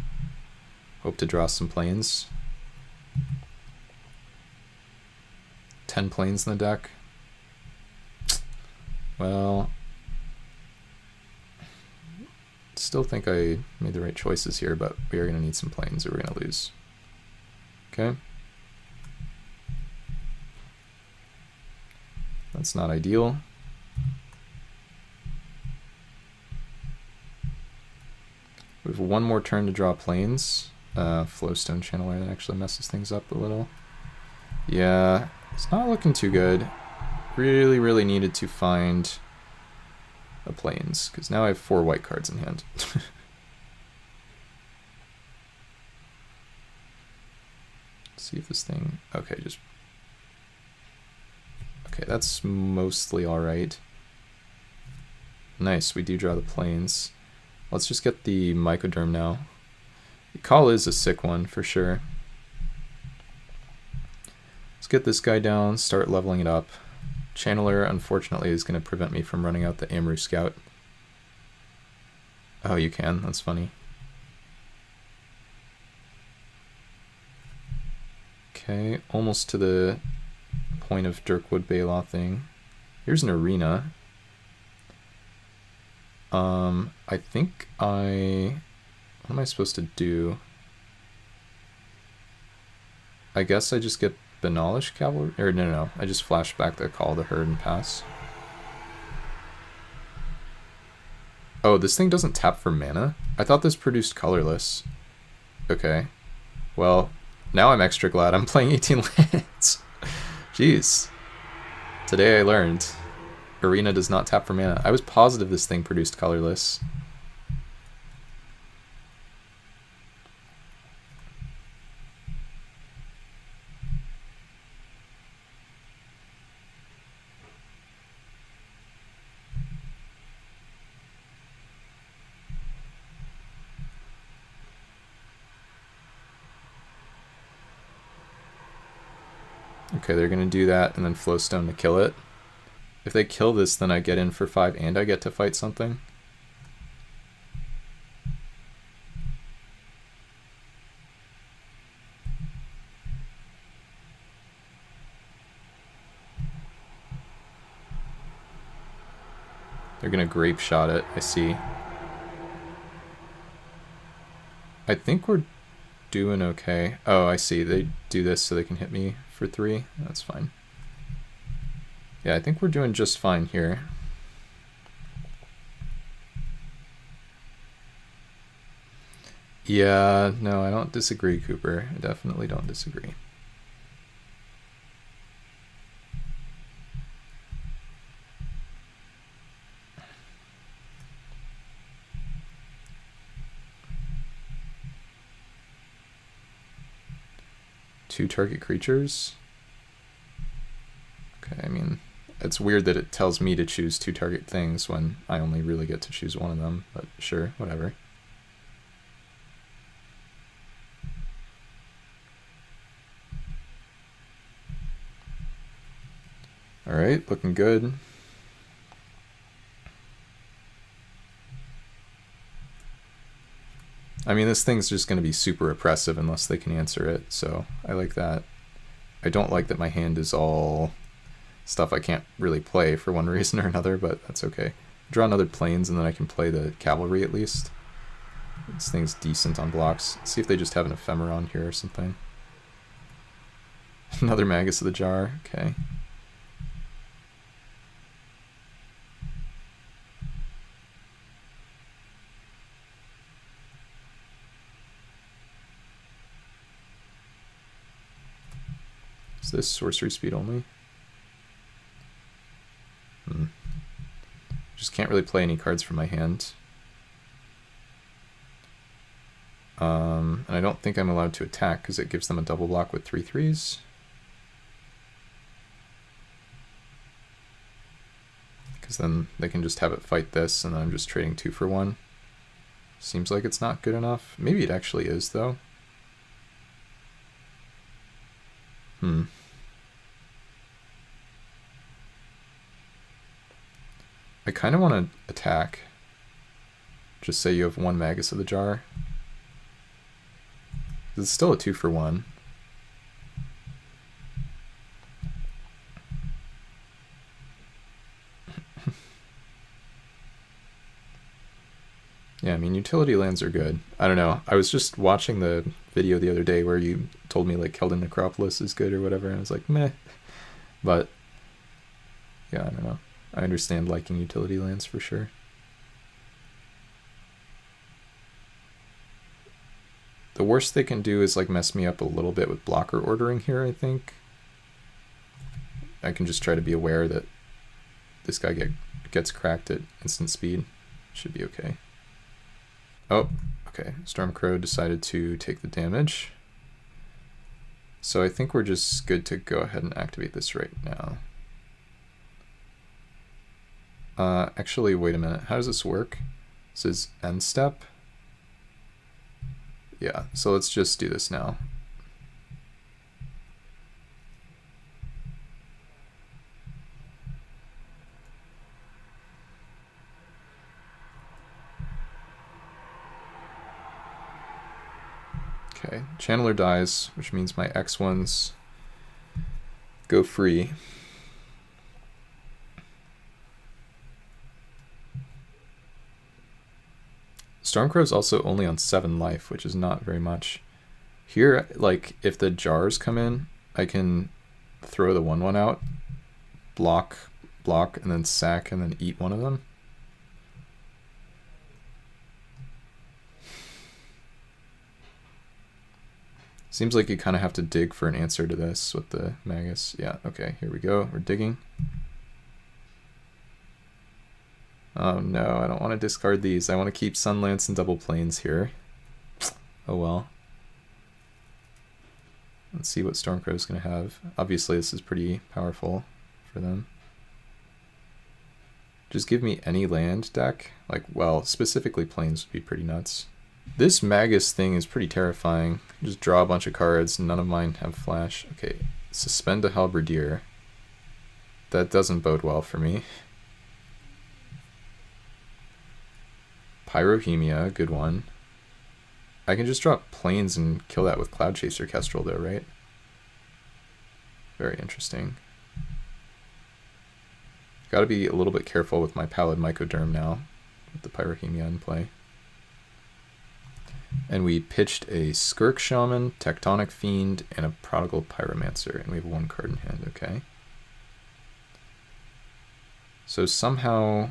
Hope to draw some planes. 10 planes in the deck. Well, still think I made the right choices here, but we are going to need some planes or we're going to lose. Okay. That's not ideal. We have one more turn to draw planes. Flowstone Channeler, that actually messes things up a little. Yeah, it's not looking too good. Really, really needed to find a planes, because now I have 4 white cards in hand. See if this thing... Okay, just... Okay, that's mostly alright. Nice, we do draw the planes. Let's just get the Mycoderm now. The call is a sick one, for sure. Let's get this guy down, start leveling it up. Channeler, unfortunately, is going to prevent me from running out the Amaru Scout. Oh, you can? That's funny. Okay, almost to the point of Dirkwood Bailaw thing. Here's an arena. I think what am I supposed to do? I guess I just get Banalish Cavalry, or no, I just flash back the Call to Herd and pass. Oh, this thing doesn't tap for mana? I thought this produced colorless. Okay. Well, now I'm extra glad I'm playing 18 lands. Jeez. Today I learned. Arena does not tap for mana. I was positive this thing produced colorless. Okay, they're going to do that and then Flowstone to kill it. If they kill this, then I get in for 5 and I get to fight something. They're going to Grape Shot it, I see. I think we're doing okay. Oh, I see. They do this so they can hit me for 3. That's fine. Yeah, I think we're doing just fine here. Yeah, no, I don't disagree, Cooper. I definitely don't disagree. Two target creatures? Okay, I mean, it's weird that it tells me to choose 2 target things when I only really get to choose one of them, but sure, whatever. Alright, looking good. I mean, this thing's just going to be super oppressive unless they can answer it, so I like that. I don't like that my hand is all stuff I can't really play for one reason or another, but that's okay. Draw another planes and then I can play the cavalry at least. This thing's decent on blocks. Let's see if they just have an Ephemeron here or something. Another Magus of the Jar, okay. Is this sorcery speed only? Just can't really play any cards from my hand. And I don't think I'm allowed to attack because it gives them a double block with 3/3s. Because then they can just have it fight this and then I'm just trading 2 for 1. Seems like it's not good enough. Maybe it actually is though. I kind of want to attack. Just say you have 1 Magus of the Jar. It's still a 2-for-1. Yeah, I mean, utility lands are good. I don't know. I was just watching the video the other day where you told me like Keldon Necropolis is good or whatever, and I was like, meh. But yeah, I don't know. I understand liking utility lands for sure. The worst they can do is like mess me up a little bit with blocker ordering here, I think. I can just try to be aware that this guy gets cracked at instant speed. Should be okay. Oh, okay. Stormcrow decided to take the damage. So I think we're just good to go ahead and activate this right now. Actually, wait a minute. How does this work? This is end step. Yeah, so let's just do this now. Okay, Channeler dies, which means my X1s go free. Stormcrow's also only on 7 life, which is not very much. Here, like, if the jars come in, I can throw the 1/1 out, block, and then sack, and then eat one of them. Seems like you kind of have to dig for an answer to this with the Magus. Yeah, okay, here we go. We're digging. Oh no, I don't want to discard these. I want to keep Sunlance and Double Plains here. Oh well. Let's see what Stormcrow's going to have. Obviously this is pretty powerful for them. Just give me any land deck. Like, well, specifically Plains would be pretty nuts. This Magus thing is pretty terrifying. Just draw a bunch of cards, none of mine have flash. Okay, suspend a Halberdier. That doesn't bode well for me. Pyrohemia, good one. I can just drop Plains and kill that with Cloud Chaser Kestrel though, right? Very interesting. Gotta be a little bit careful with my Pallid Mycoderm now, with the Pyrohemia in play. And we pitched a Skirk Shaman, Tectonic Fiend, and a Prodigal Pyromancer, and we have 1 card in hand, okay. So somehow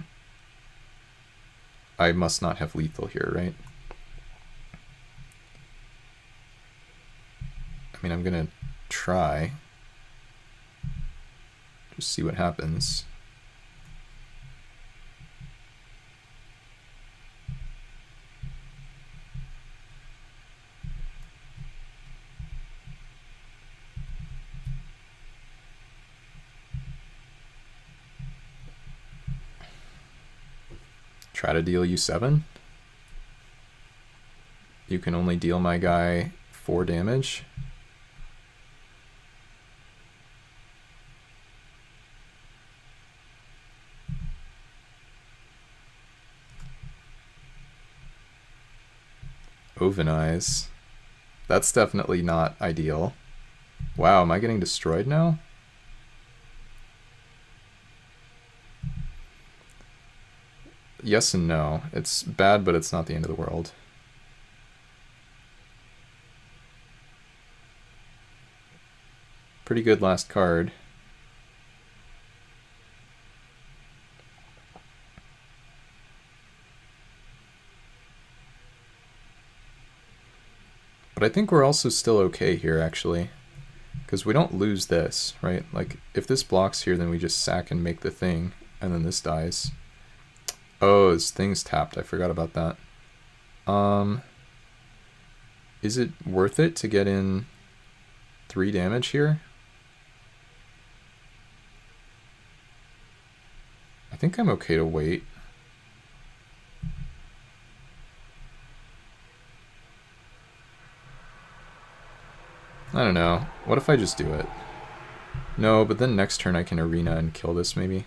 I must not have lethal here, right? I mean, I'm gonna try. Just see what happens. Try to deal you 7. You can only deal my guy 4 damage. Ovenize. That's definitely not ideal. Wow, am I getting destroyed now? Yes and no. It's bad, but it's not the end of the world. Pretty good last card. But I think we're also still okay here, actually. Because we don't lose this, right? Like, if this blocks here, then we just sack and make the thing, and then this dies. Oh, this thing's tapped. I forgot about that. Is it worth it to get in 3 damage here? I think I'm okay to wait. I don't know. What if I just do it? No, but then next turn I can arena and kill this maybe.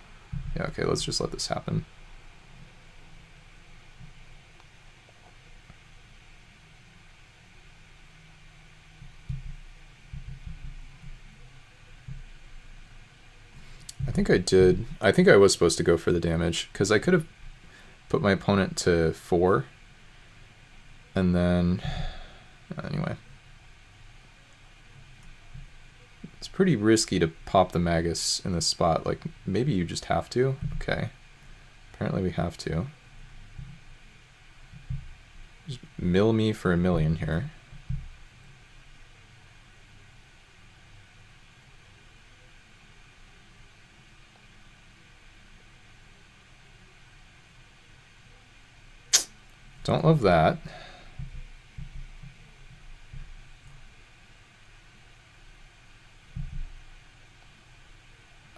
Yeah, okay, let's just let this happen. I think I did. I think I was supposed to go for the damage, because I could have put my opponent to 4. And then, anyway. It's pretty risky to pop the Magus in this spot. Like, maybe you just have to. Okay. Apparently we have to. Just mill me for 1,000,000 here. Don't love that.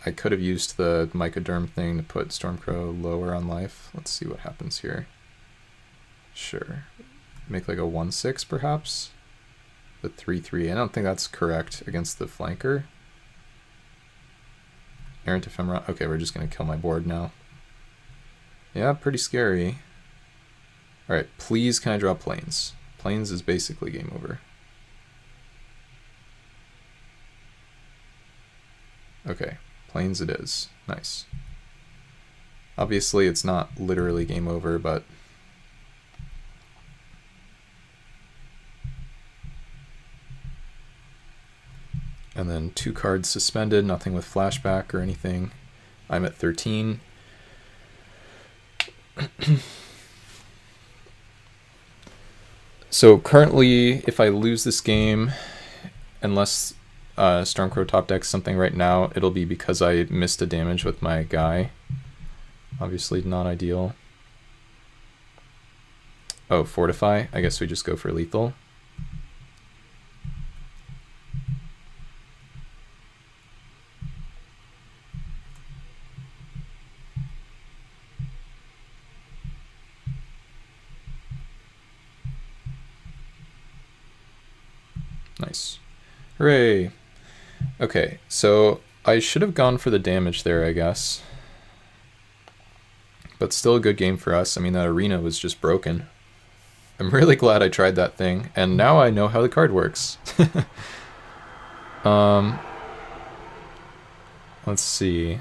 I could have used the Mycoderm thing to put Stormcrow lower on life. Let's see what happens here. Sure. Make like a 1/6 perhaps? The 3/3. I don't think that's correct against the flanker. Errant Ephemera. Okay, we're just going to kill my board now. Yeah, pretty scary. Alright, please can I draw Plains? Plains is basically game over. Okay, Plains it is. Nice. Obviously it's not literally game over, but and then 2 cards suspended, nothing with flashback or anything. I'm at 13. So currently, if I lose this game, unless Stormcrow top decks something right now, it'll be because I missed a damage with my guy. Obviously not ideal. Oh, Fortify? I guess we just go for lethal. Nice. Hooray! Okay, so I should have gone for the damage there, I guess. But still a good game for us. I mean, that arena was just broken. I'm really glad I tried that thing, and now I know how the card works. Let's see.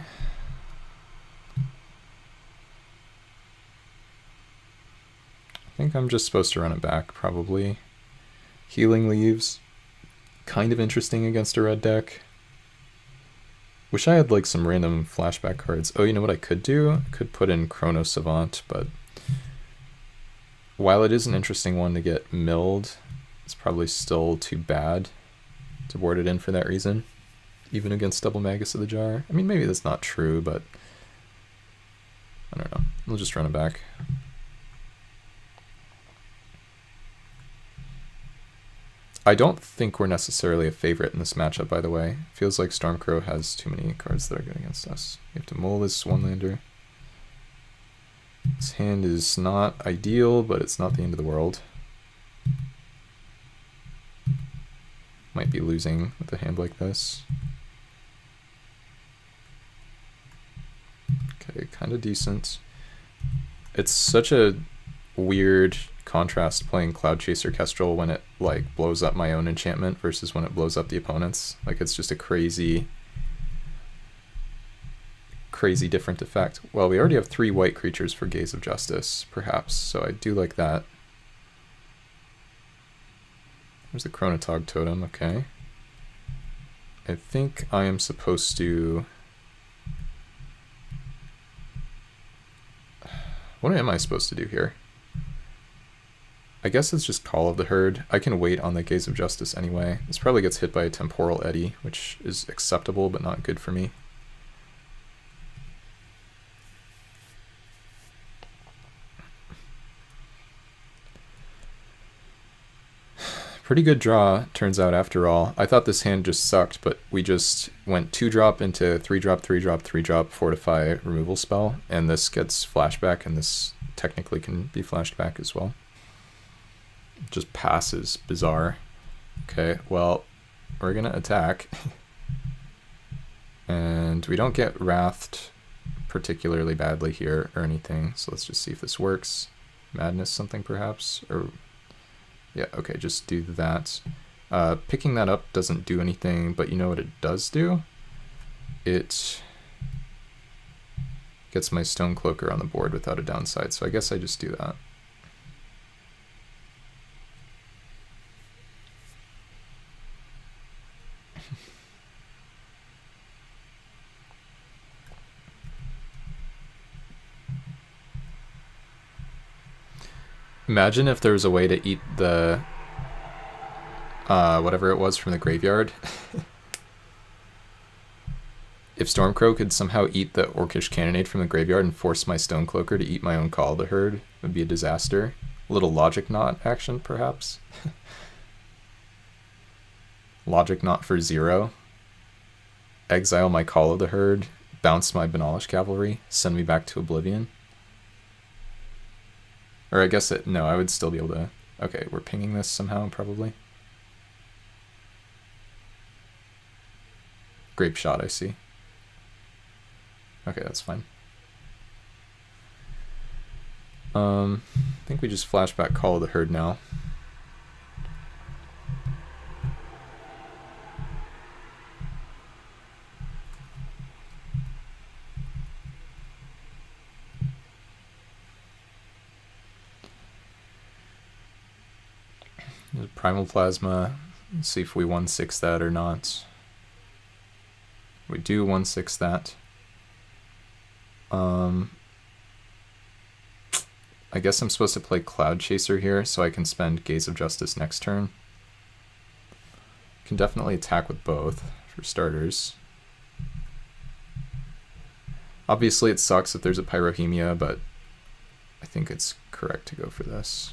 I think I'm just supposed to run it back, probably. Healing Leaves. Kind of interesting against a red deck. Wish I had like some random flashback cards. Oh, you know what I could do? I could put in Chrono Savant, but while it is an interesting one to get milled, it's probably still too bad to board it in for that reason, even against double Magus of the Jar. I mean, maybe that's not true, but I don't know. We'll just run it back. I don't think we're necessarily a favorite in this matchup, by the way. Feels like Stormcrow has too many cards that are good against us. We have to mull this one-lander. This hand is not ideal, but it's not the end of the world. Might be losing with a hand like this. Okay, kind of decent. It's such a weird contrast playing Cloud Chaser Kestrel when it like blows up my own enchantment versus when it blows up the opponent's. Like, it's just a crazy different effect. Well, we already have 3 white creatures for Gaze of Justice, perhaps, so I do like that. There's the Chronotog Totem, okay. I think I am supposed to... What am I supposed to do here? I guess it's just Call of the Herd. I can wait on the Gaze of Justice anyway. This probably gets hit by a Temporal Eddy, which is acceptable but not good for me. Pretty good draw, turns out, after all. I thought this hand just sucked, but we just went 2-drop into 3-drop, 3-drop, 3-drop, Fortify removal spell, and this gets flashback, and this technically can be flashed back as well. Just passes. Bizarre. Okay, well, we're gonna attack. And we don't get wrathed particularly badly here or anything, so let's just see if this works. Madness something perhaps? Or yeah, okay, just do that. Picking that up doesn't do anything, but you know what it does do? It gets my stone cloaker on the board without a downside, so I guess I just do that. Imagine if there was a way to eat the whatever it was from the graveyard. If Stormcrow could somehow eat the Orcish Cannonade from the graveyard and force my Stonecloaker to eat my own Call of the Herd, it would be a disaster. A little Logic Knot action, perhaps. Logic Knot for 0. Exile my Call of the Herd, bounce my Banalish Cavalry, send me back to Oblivion. Or I guess no, I would still be able to... Okay, we're pinging this somehow, probably. Grape Shot, I see. Okay, that's fine. I think we just flashback Call of the Herd now. Primal Plasma. Let's see if we 1/6 that or not. We do 1/6 that. I guess I'm supposed to play Cloud Chaser here so I can spend Gaze of Justice next turn. Can definitely attack with both, for starters. Obviously it sucks if there's a Pyrohemia, but I think it's correct to go for this.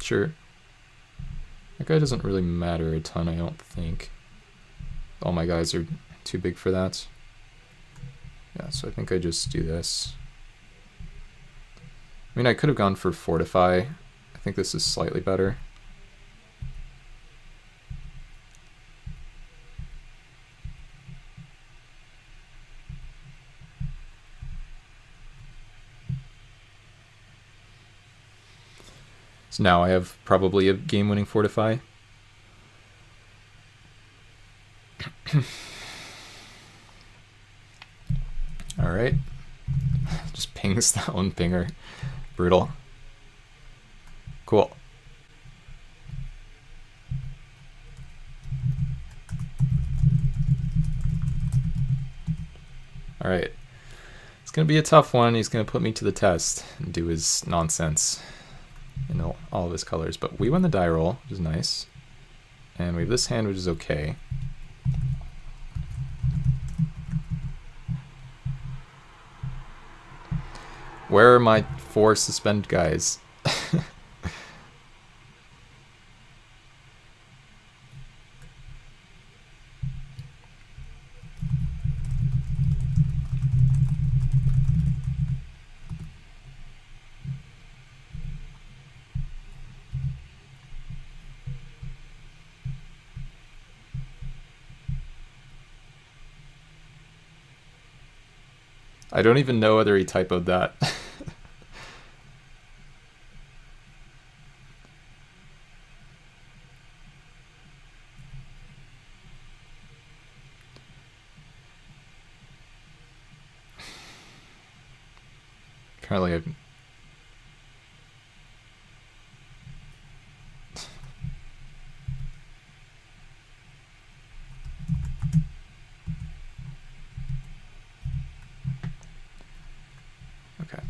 Sure. That guy doesn't really matter a ton, I don't think. All my guys are too big for that. Yeah, so I think I just do this. I mean, I could have gone for Fortify. I think this is slightly better. So now I have probably a game-winning Fortify. Alright. Just pings that one pinger. Brutal. Cool. Alright. It's going to be a tough one. He's going to put me to the test and do his nonsense in all of his colors. But we won the die roll, which is nice. And we have this hand, which is okay. Where are my 4 suspend guys? I don't even know whether he typoed that. Apparently I've... Okay.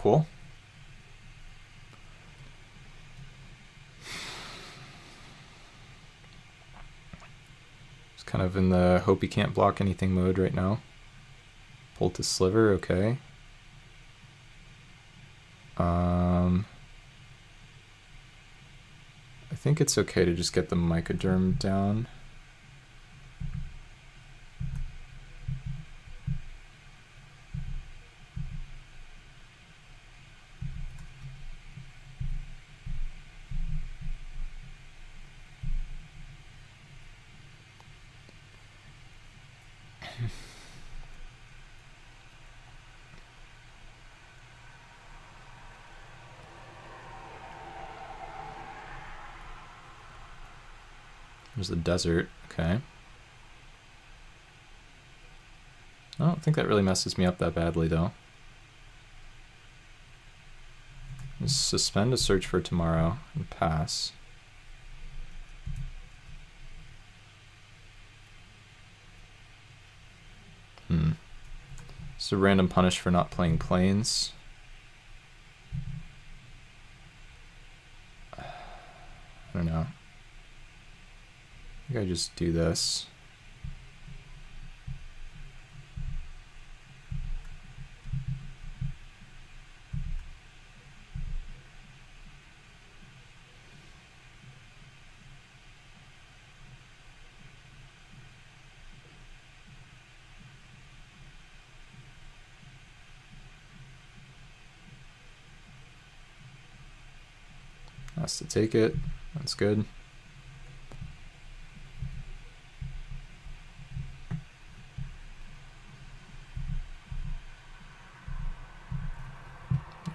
cool. It's kind of in the hope he can't block anything mode right now. Pull to sliver, okay. I think it's okay to just get the mycoderm down. There's the desert, okay. I don't think that really messes me up that badly though. Just suspend a search for tomorrow and pass. It's a random punish for not playing planes. I don't know. I think I just do this. Has to take it. That's good.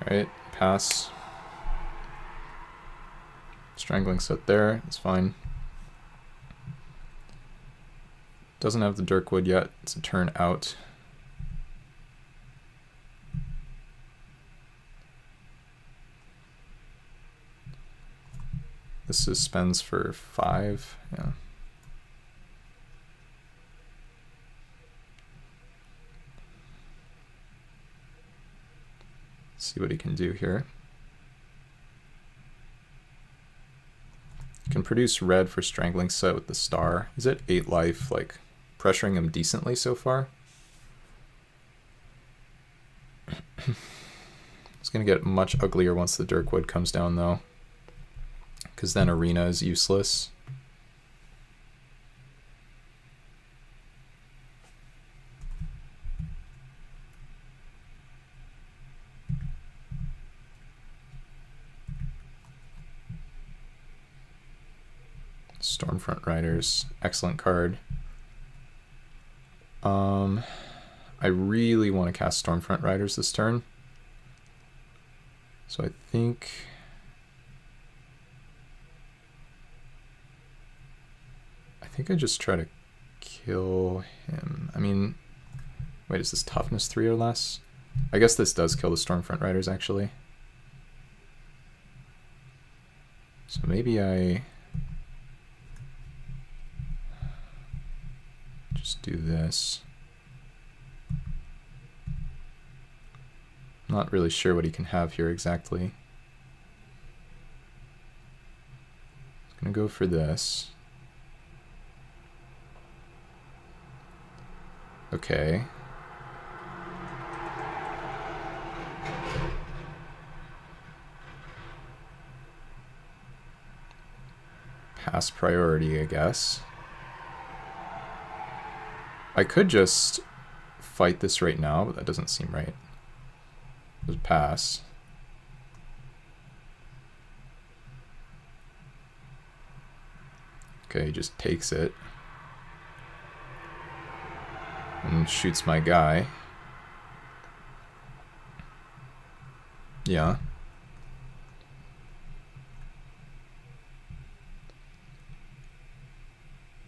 Alright, pass. Strangling set there, it's fine. Doesn't have the Dirkwood yet, it's a turn out. This suspends for 5, yeah. See what he can do here. Can produce red for strangling set with the star. He's at 8 life, like pressuring him decently so far. It's gonna get much uglier once the Dirkwood comes down though, because then arena is useless. Stormfront Riders, excellent card. I really want to cast Stormfront Riders this turn. So I think I just try to kill him. I mean, wait, is this toughness 3 or less? I guess this does kill the Stormfront Riders actually. So maybe I just do this. I'm not really sure what he can have here exactly. I'm gonna go for this. Okay. Pass priority, I guess. I could just fight this right now, but that doesn't seem right. Just pass. Okay, he just takes it. And shoots my guy. Yeah.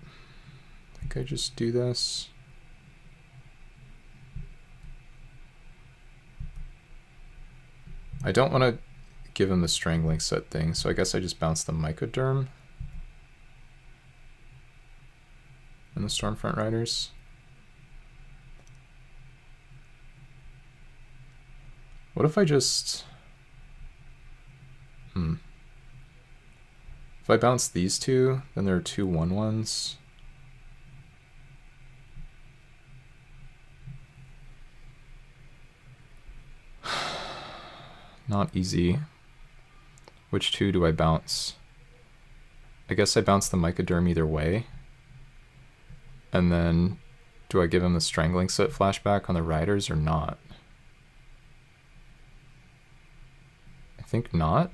I think I just do this. I don't want to give him the strangling set thing, so I guess I just bounce the Mycoderm and the Stormfront Riders. What if I just... If I bounce these two, then there are two 1/1s. Not easy. Which two do I bounce? I guess I bounce the Mycoderm either way. And then, do I give him the Strangling Soot flashback on the Riders or not? I think not.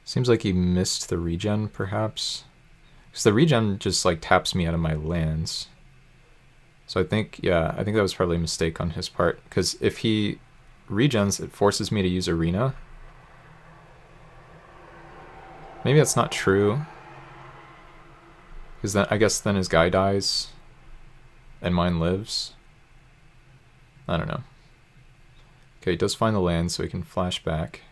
Seems like he missed the regen, perhaps. Because the regen just like taps me out of my lands. So I think, yeah, I think that was probably a mistake on his part. Because if he regens, it forces me to use Arena. Maybe that's not true. Because then I guess then his guy dies and mine lives. I don't know. Okay, he does find the land, so he can flash back.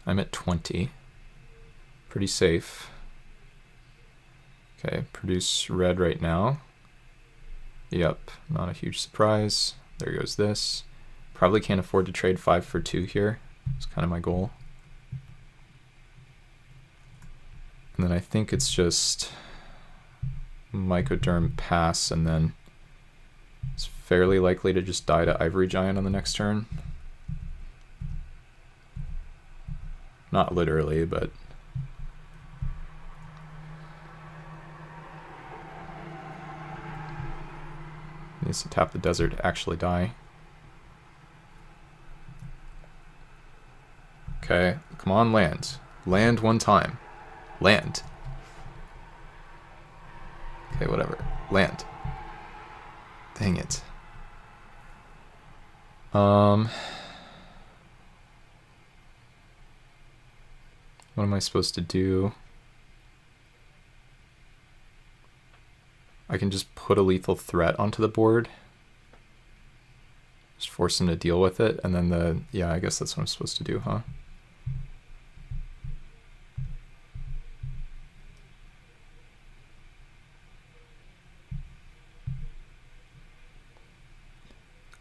I'm at 20. Pretty safe. Okay, produce red right now. Yep, not a huge surprise. There goes this. Probably can't afford to trade 5 for 2 here. It's kind of my goal. And then I think it's just Mycoderm pass, and then it's fairly likely to just die to Ivory Giant on the next turn. Not literally, but needs to tap the desert to actually die. Okay, come on, land. Land one time. Land. Okay, whatever. Land. Dang it. What am I supposed to do? I can just put a lethal threat onto the board. Just force him to deal with it, and then yeah, I guess that's what I'm supposed to do, huh?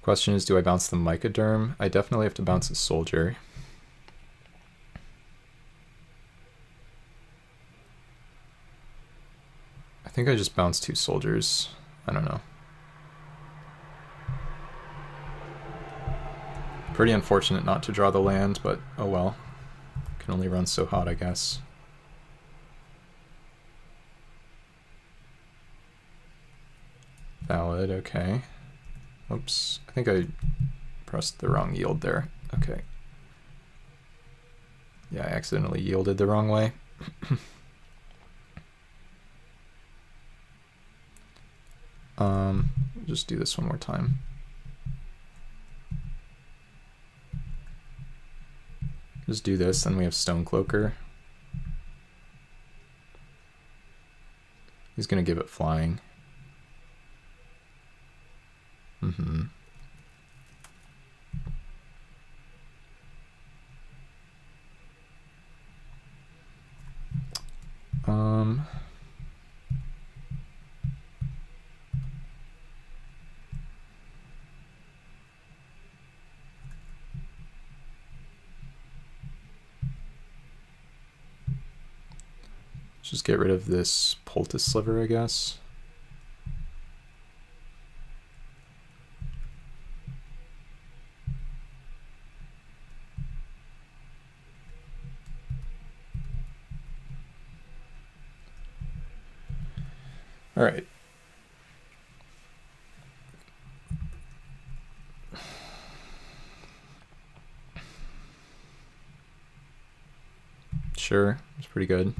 Question is, do I bounce the Mycoderm? I definitely have to bounce a soldier. I think I just bounced 2 soldiers. I don't know. Pretty unfortunate not to draw the land, but oh well. Can only run so hot, I guess. Valid, okay. Oops, I think I pressed the wrong yield there. Okay. Yeah, I accidentally yielded the wrong way. Just do this one more time. Just do this, then we have Stonecloaker. He's gonna give it flying. Just get rid of this Poultice Sliver, I guess. All right. Sure, it's pretty good.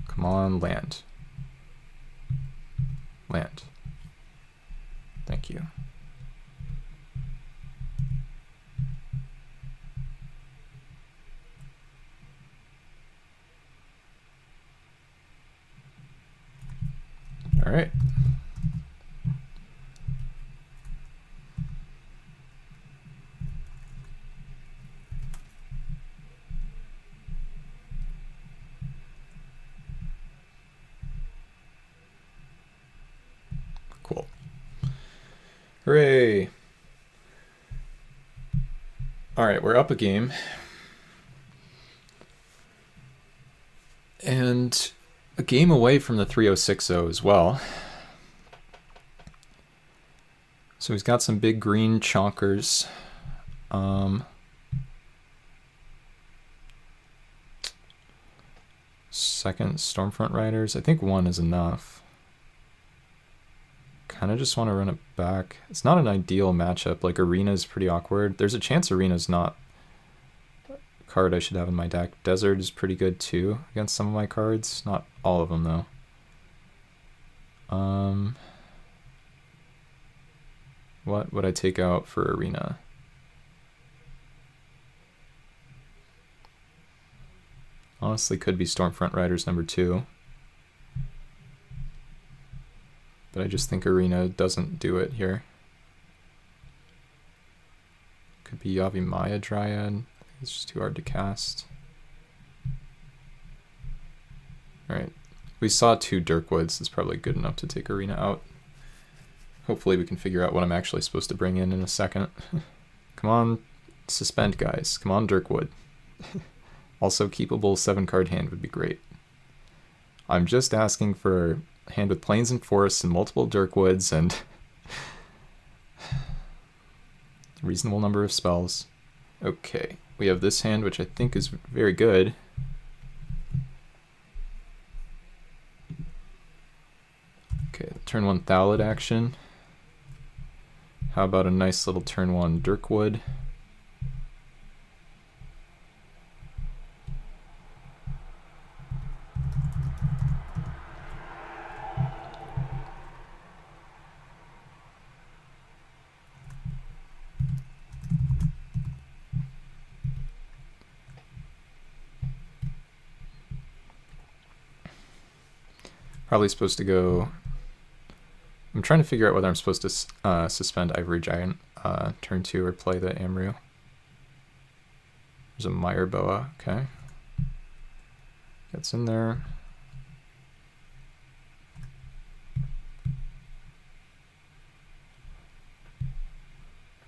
Come on, land. Land. Thank you. All right. Cool. Hooray. All right, we're up a game. And a game away from the 3060 as well. So he's got some big green chonkers. Second Stormfront Riders. I think one is enough. Kind of just want to run it back. It's not an ideal matchup. Like Arena is pretty awkward. There's a chance Arena's not a card I should have in my deck. Desert is pretty good too against some of my cards. Not all of them though. What would I take out for Arena? Honestly, could be Stormfront Riders #2. But I just think Arena doesn't do it here. Could be Yavimaya Dryad. I think it's just too hard to cast. Alright. We saw 2 Dirkwoods. It's probably good enough to take Arena out. Hopefully we can figure out what I'm actually supposed to bring in a second. Come on, suspend guys. Come on, Dirkwood. Also, keepable 7-card hand would be great. I'm just asking for a hand with plains and forests and multiple Dirkwoods and a reasonable number of spells. Okay, we have this hand, which I think is very good. Okay, turn 1 Thallid action. How about a nice little turn 1 Dirkwood? Probably supposed to go... I'm trying to figure out whether I'm supposed to suspend Ivory Giant turn 2 or play the Amru. There's a Mire Boa, okay. Gets in there.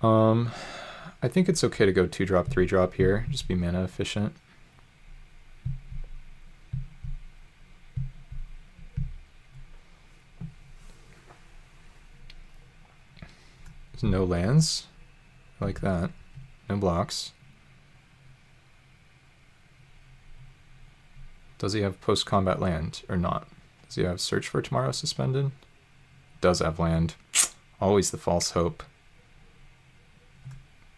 I think it's okay to go 2-drop, 3-drop here. Just be mana efficient. No lands. I like that. No blocks. Does he have post-combat land or not? Does he have Search for Tomorrow suspended? Does have land. Always the false hope.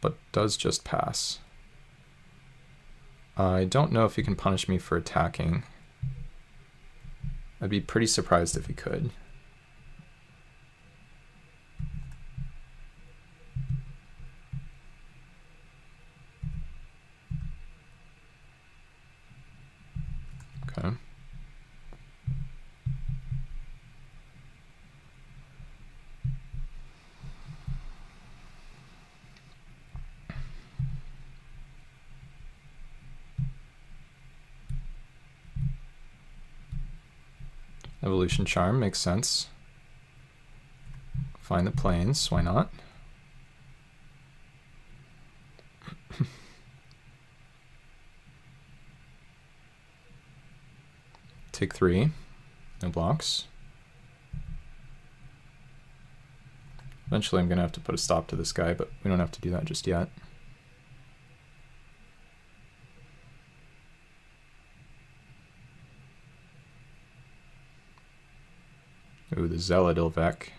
But does just pass. I don't know if he can punish me for attacking. I'd be pretty surprised if he could. Okay. Evolution Charm makes sense. Find the plains, why not? Take 3, no blocks. Eventually I'm gonna have to put a stop to this guy, but we don't have to do that just yet. Ooh, the Zealot Ilvec.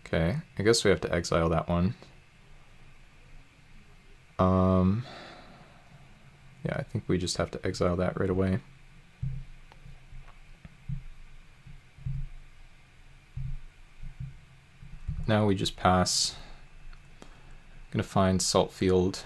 Okay, I guess we have to exile that one. Yeah, I think we just have to exile that right away. now we just pass. I'm going to find salt field.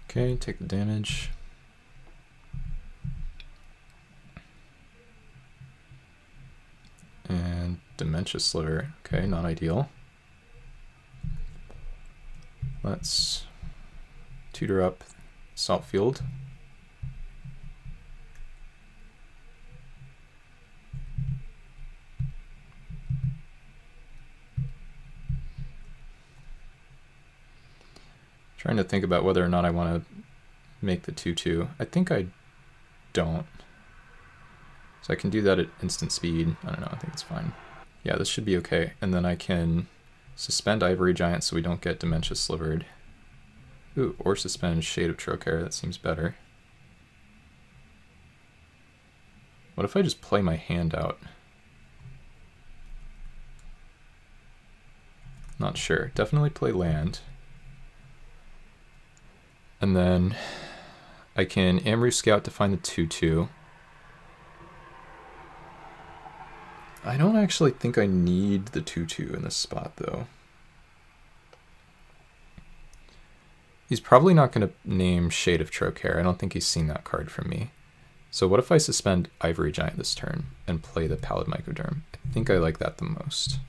Okay, take the damage. And Dementia Sliver. Okay, not ideal. Let's tutor up Salt Field. Trying to think about whether or not I want to make the 2/2. I think I don't. So I can do that at instant speed. I don't know, I think it's fine. Yeah, this should be okay. And then I can suspend Ivory Giant so we don't get Dementia Slivered. Ooh, or suspend Shade of Trocaire, that seems better. What if I just play my hand out? Not sure. Definitely play land. And then I can Amaru Scout to find the 2/2. I don't actually think I need the 2/2 in this spot, though. He's probably not going to name Shade of Trocaire. I don't think he's seen that card from me. So what if I suspend Ivory Giant this turn and play the Pallid Mycoderm? I think I like that the most.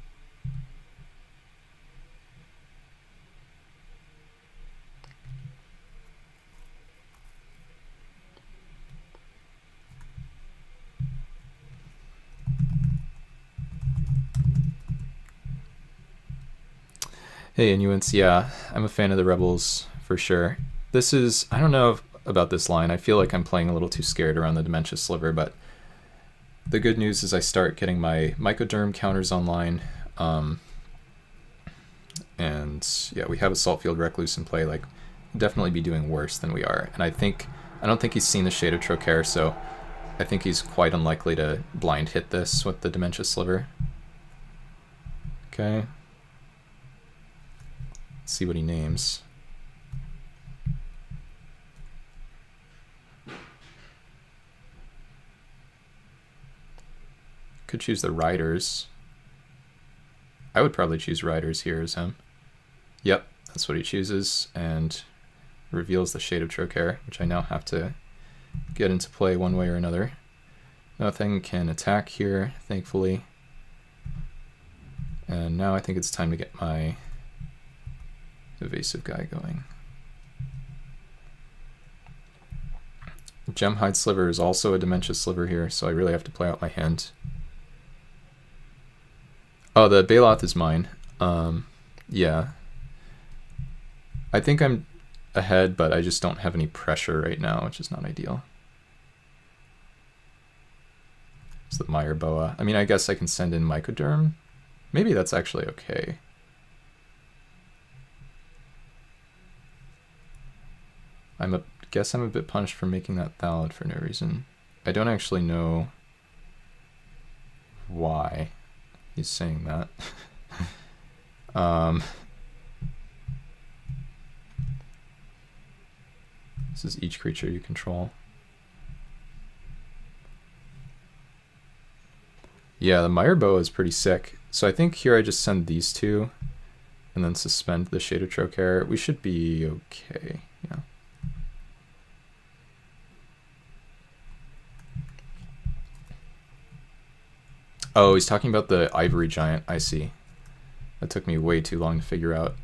Hey, Inuits, yeah, I'm a fan of the Rebels, for sure. This is, I don't know about this line. I feel like I'm playing a little too scared around the Dementia Sliver, but the good news is I start getting my Mycoderm counters online. And yeah, we have a Saltfield Recluse in play, like, definitely be doing worse than we are. And I don't think he's seen the Shade of Trocaire, so I think he's quite unlikely to blind hit this with the Dementia Sliver. Okay. Let's see what he names. Could choose the Riders. I would probably choose Riders here as him. Yep, that's what he chooses, and reveals the Shade of Trocaire, which I now have to get into play one way or another. Nothing can attack here, thankfully. And now I think it's time to get my evasive guy going. Gemhide Sliver is also a Dementia Sliver here, so I really have to play out my hand. Oh, the Baloth is mine. Yeah. I think I'm ahead, but I just don't have any pressure right now, which is not ideal. It's the Meyer Boa. I mean, I guess I can send in Mycoderm. Maybe that's actually okay. Guess I'm a bit punished for making that Thallid for no reason. I don't actually know why he's saying that. This is each creature you control. Yeah, the Meyer Boa is pretty sick. So I think here I just send these two and then suspend the Shade of Trocaire. We should be okay. Yeah. Oh, he's talking about the Ivory Giant. I see. That took me way too long to figure out.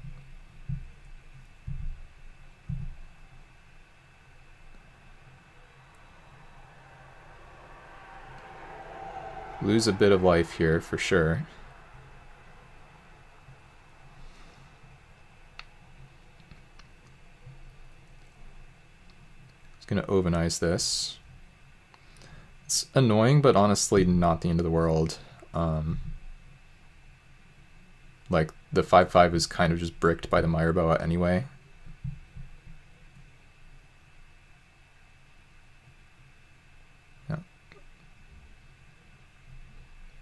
Lose a bit of life here for sure. Gonna ovenize this. It's annoying, but honestly not the end of the world. Like the 5/5 is kind of just bricked by the Meyerboa anyway. Yeah.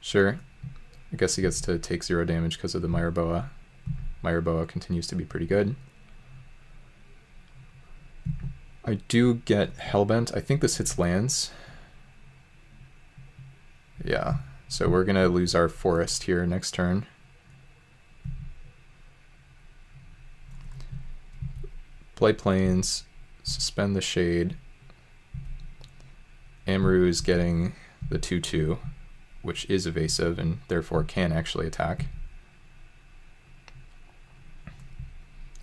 Sure. I guess he gets to take 0 damage because of the Meyerboa. Meyerboa continues to be pretty good. I do get Hellbent. I think this hits lands. Yeah, so we're gonna lose our forest here next turn. Play Plains, suspend the Shade. Amaru is getting the 2/2, which is evasive and therefore can actually attack.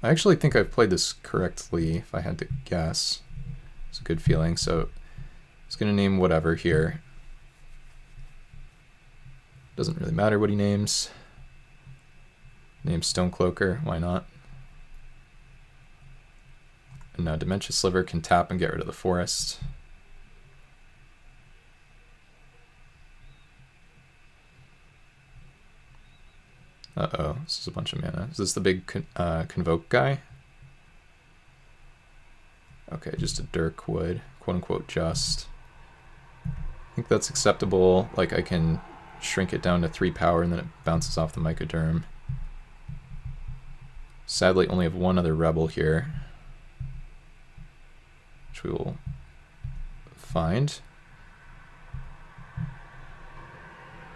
I actually think I've played this correctly, if I had to guess. It's a good feeling, so it's gonna name whatever here. Doesn't really matter what he names. Name Stonecloaker, why not? And now Dementia Sliver can tap and get rid of the forest. Uh-oh, this is a bunch of mana. Is this the big Convoke guy? Okay, just a Dirkwood, quote-unquote just. I think that's acceptable. Like, I can shrink it down to 3 power and then it bounces off the Mycoderm. Sadly, only have one other Rebel here, which we will find.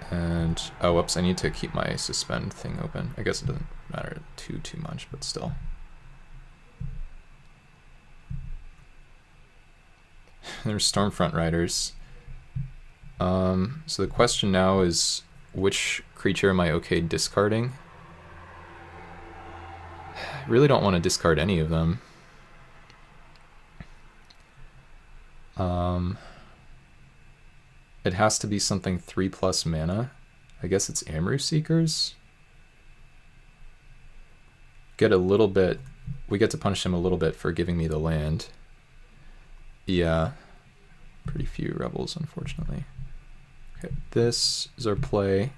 And, oh, whoops, I need to keep my suspend thing open. I guess it doesn't matter too much, but still. There's Stormfront Riders. So the question now is, which creature am I okay discarding? I really don't want to discard any of them. It has to be something 3+ mana. I guess it's Amaru Seekers. Get a little bit, we get to punish him a little bit for giving me the land. Yeah, pretty few rebels, unfortunately. Okay, this is our play.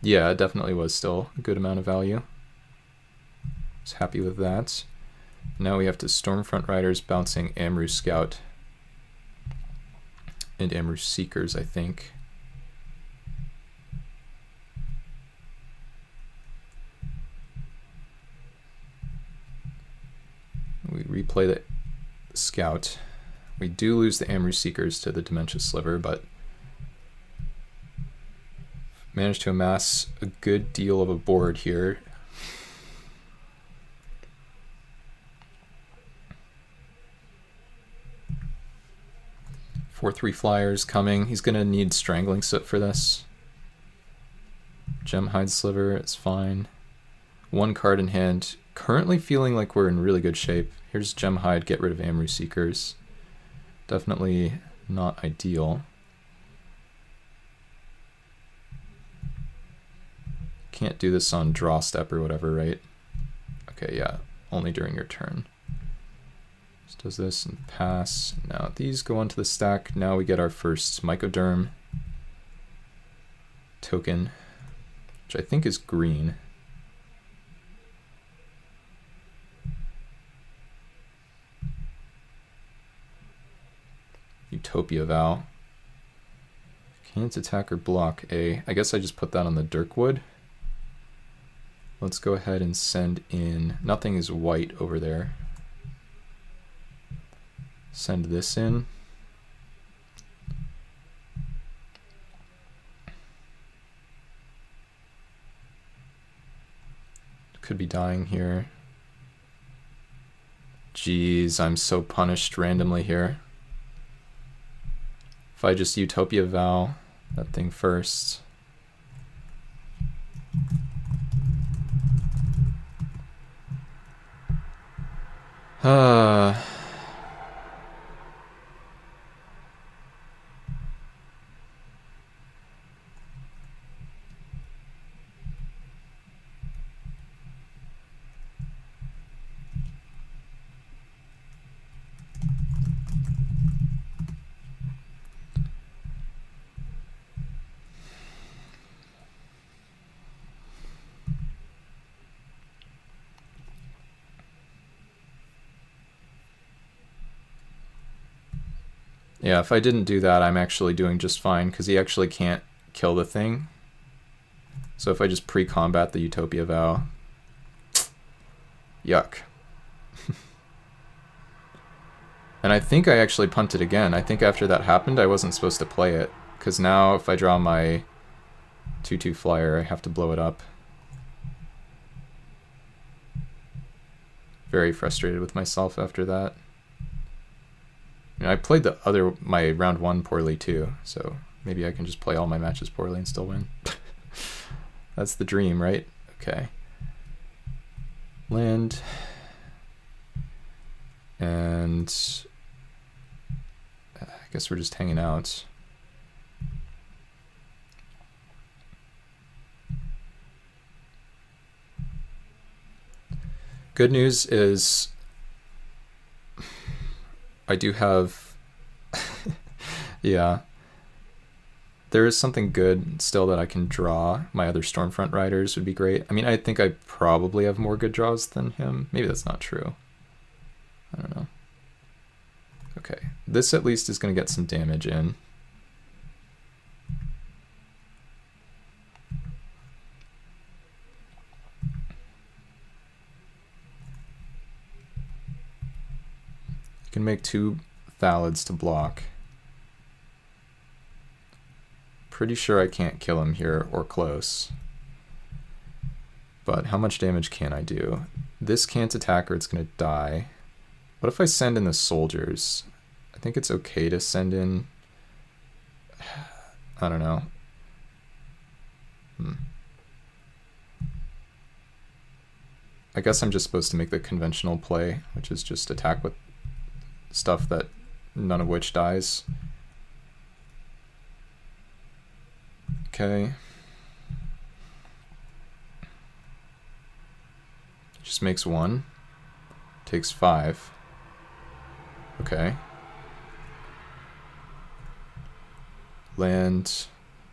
Yeah, it definitely was still a good amount of value. Was happy with that. Now we have to Stormfront Riders bouncing Amaru Scout and Amaru Seekers, I think. We replay the Scout. We do lose the Amaru Seekers to the Dementia Sliver, but managed to amass a good deal of a board here. Four 3 flyers coming. He's gonna need Strangling Soot for this. Gemhide Sliver, it's fine. 1 card in hand. Currently feeling like we're in really good shape. Here's Gemhide, get rid of Amaru Seekers. Definitely not ideal. Can't do this on draw step or whatever, right? Okay, yeah, only during your turn. Just does this and pass. Now these go onto the stack. Now we get our first Mycoderm token, which I think is green. Utopia Vow. Can't attack or block A. I guess I just put that on the Dirkwood. Let's go ahead and send in, nothing is white over there. Send this in. Could be dying here. Jeez, I'm so punished randomly here. If I just Utopia Vow that thing first. Yeah, if I didn't do that, I'm actually doing just fine, because he actually can't kill the thing. So if I just pre-combat the Utopia Vow... Yuck. And I think I actually punted again. I think after that happened, I wasn't supposed to play it. Because now if I draw my 2/2 flyer, I have to blow it up. Very frustrated with myself after that. You know, I played my round 1 poorly too, so maybe I can just play all my matches poorly and still win. That's the dream, right? Okay. Land. And I guess we're just hanging out. Good news is I do have yeah, there is something good still that I can draw. My other Stormfront riders would be great. I mean, I think I probably have more good draws than him. Maybe that's not true. I don't know. Okay, this at least is going to get some damage in. You can make 2 Thalids to block. Pretty sure I can't kill him here or close. But how much damage can I do? This can't attack or it's going to die. What if I send in the soldiers? I think it's okay to send in... I don't know. I guess I'm just supposed to make the conventional play, which is just attack with stuff that none of which dies. Okay. Just makes 1. Takes 5. Okay. Land.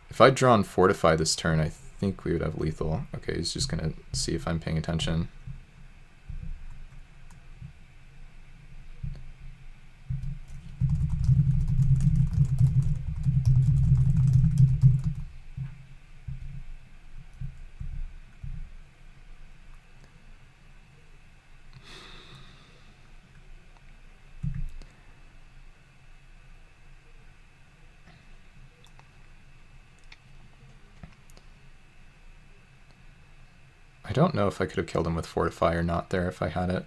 If I'd drawn Fortify this turn, I think we would have lethal. Okay, he's just gonna see if I'm paying attention. I don't know if I could have killed him with Fortify or not there if I had it.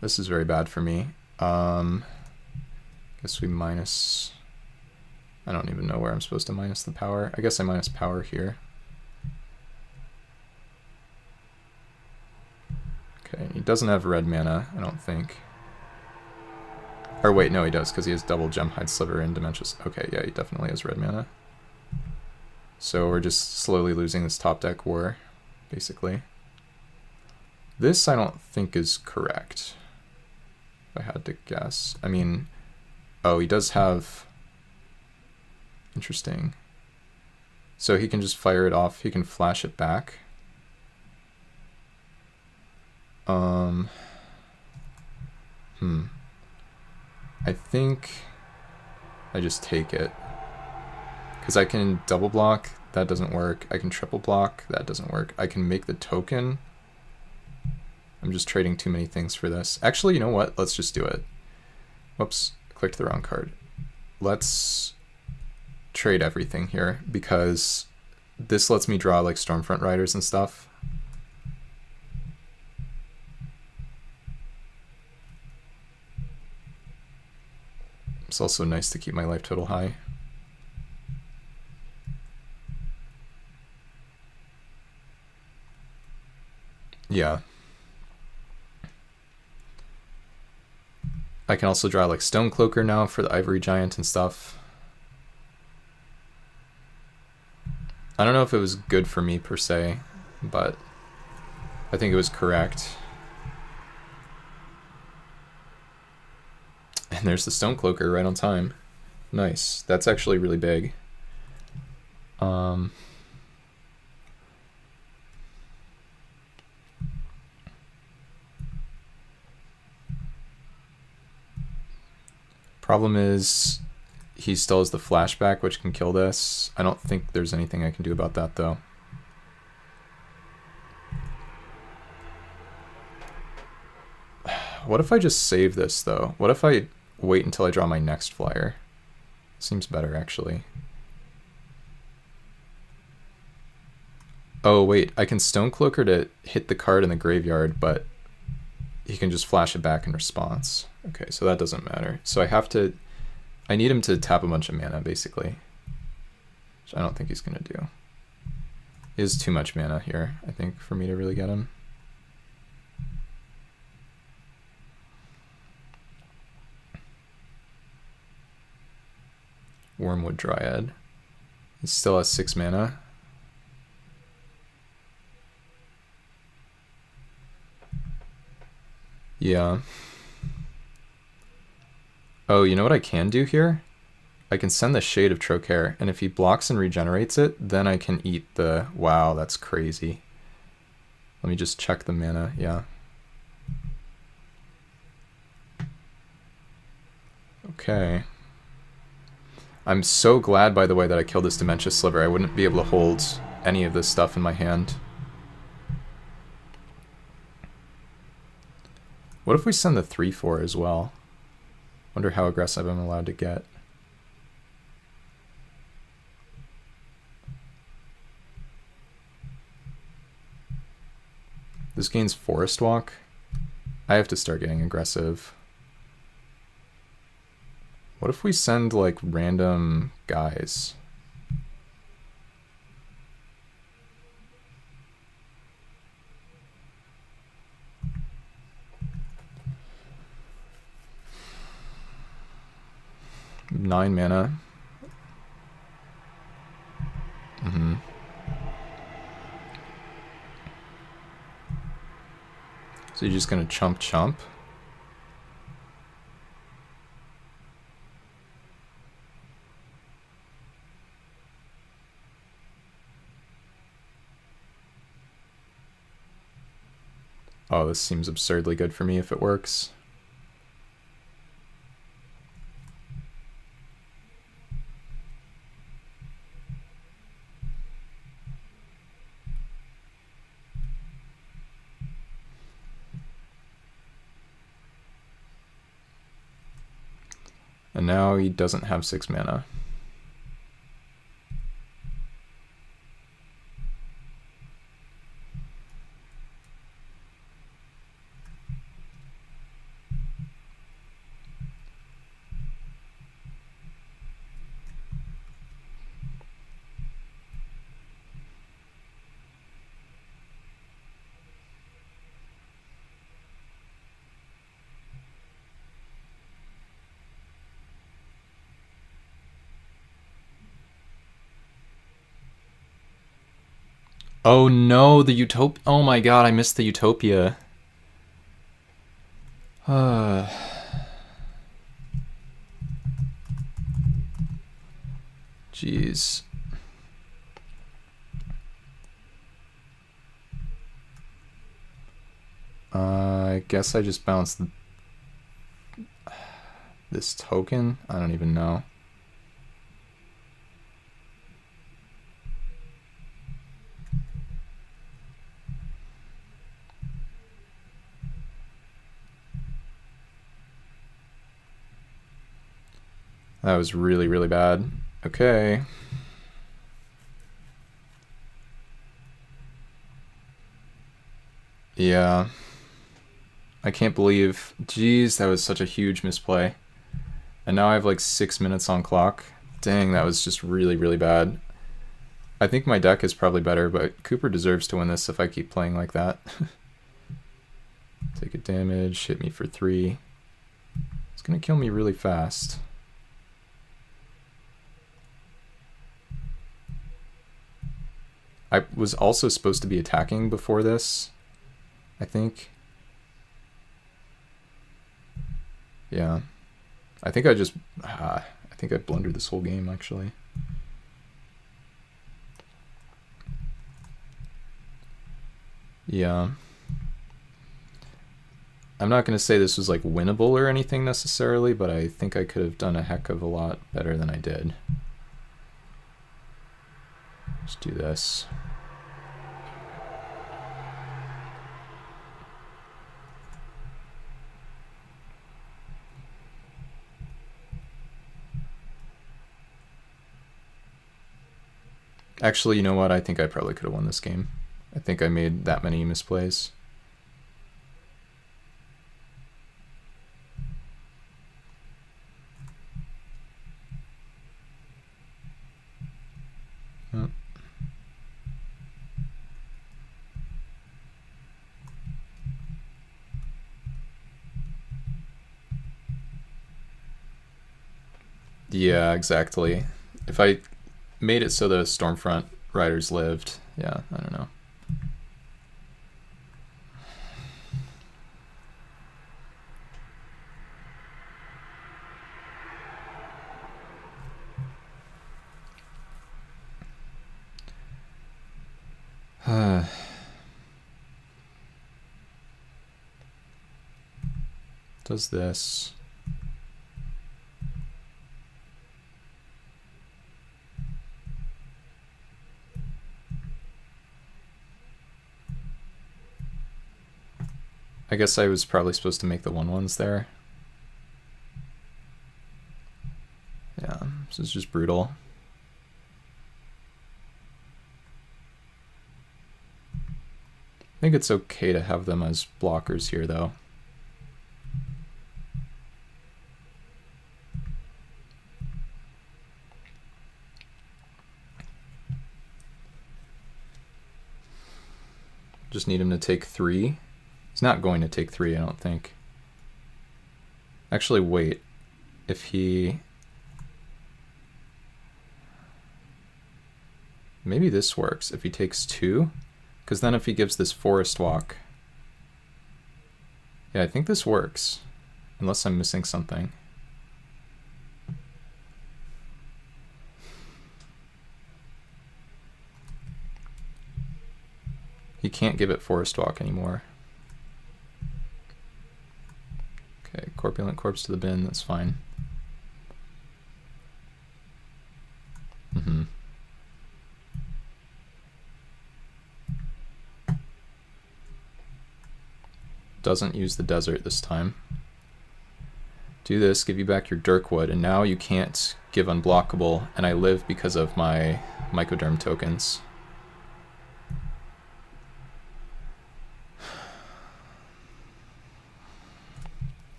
This is very bad for me. Guess we minus... I don't even know where I'm supposed to minus the power. I guess I minus power here. Okay, he doesn't have red mana, I don't think. Or wait, no he does, because he has double Gemhide Sliver and Dimensions. Okay, yeah, he definitely has red mana. So we're just slowly losing this top deck war, basically. This I don't think is correct, if I had to guess. I mean, oh, he does have... Interesting. So he can just fire it off, he can flash it back. I think I just take it. Because I can double block, that doesn't work. I can triple block, that doesn't work. I can make the token. I'm just trading too many things for this. Actually, you know what? Let's just do it. Whoops, clicked the wrong card. Let's trade everything here, because this lets me draw like Stormfront Riders and stuff. It's also nice to keep my life total high. Yeah. I can also draw like Stonecloaker now for the Ivory Giant and stuff. I don't know if it was good for me per se, but I think it was correct. And there's the Stonecloaker right on time. Nice. That's actually really big. Problem is, he still has the flashback, which can kill this. I don't think there's anything I can do about that, though. What if I just save this, though? What if I wait until I draw my next flyer? Seems better, actually. Oh, wait. I can Stonecloaker to hit the card in the graveyard, but he can just flash it back in response. Okay, so that doesn't matter. So I need him to tap a bunch of mana, basically. Which I don't think he's going to do. He has too much mana here, I think, for me to really get him. Wormwood Dryad. He still has 6 mana. Yeah. Oh, you know what I can do here? I can send the Shade of Trocaire, and if he blocks and regenerates it, then I can eat the... Wow, that's crazy. Let me just check the mana, yeah. Okay. I'm so glad, by the way, that I killed this Dementia Sliver. I wouldn't be able to hold any of this stuff in my hand. What if we send the 3/4 as well? Wonder how aggressive I'm allowed to get. This gains Forest Walk. I have to start getting aggressive. What if we send, like, random guys? Nine mana. So you're just gonna chump? Oh, this seems absurdly good for me if it works. And now he doesn't have 6 mana. Oh no, the Utopia. Oh my god, I missed the Utopia. Jeez. I guess I just bounced this token. I don't even know. That was really, really bad. Okay. Yeah. I can't believe... Jeez, that was such a huge misplay. And now I have like 6 minutes on clock. Dang, that was just really, really bad. I think my deck is probably better, but Cooper deserves to win this if I keep playing like that. Take a damage, hit me for 3. It's gonna kill me really fast. I was also supposed to be attacking before this, I think. Yeah. I think I just... I think I blundered this whole game, actually. Yeah. I'm not going to say this was like winnable or anything necessarily, but I think I could have done a heck of a lot better than I did. Let's do this. Actually, you know what? I think I probably could have won this game. I think I made that many misplays. Oh. Yeah, exactly. If I made it so the Stormfront riders lived, yeah, I don't know. Does this. I guess I was probably supposed to make the 1/1s there. Yeah, this is just brutal. I think it's okay to have them as blockers here, though. Just need him to take 3. He's not going to take 3, I don't think. Actually, wait. If he... Maybe this works, if he takes 2. Because then if he gives this forest walk... Yeah, I think this works. Unless I'm missing something. He can't give it forest walk anymore. Okay, corpulent corpse to the bin, that's fine. Doesn't use the desert this time. Do this, give you back your Dirkwood, and now you can't give unblockable, and I live because of my Mycoderm tokens.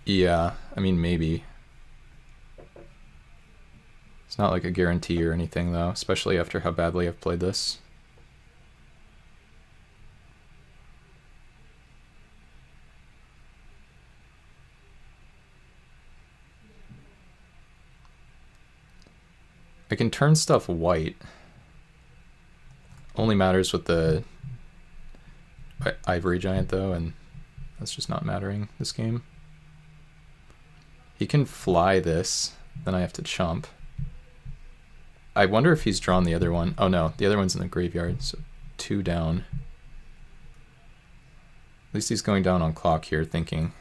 Yeah, I mean, maybe. It's not like a guarantee or anything, though, especially after how badly I've played this. I can turn stuff white. Only matters with the Ivory Giant, though, and that's just not mattering this game. He can fly this, then I have to chump. I wonder if he's drawn the other one. Oh no, the other one's in the graveyard, so 2 down. At least he's going down on clock here, thinking.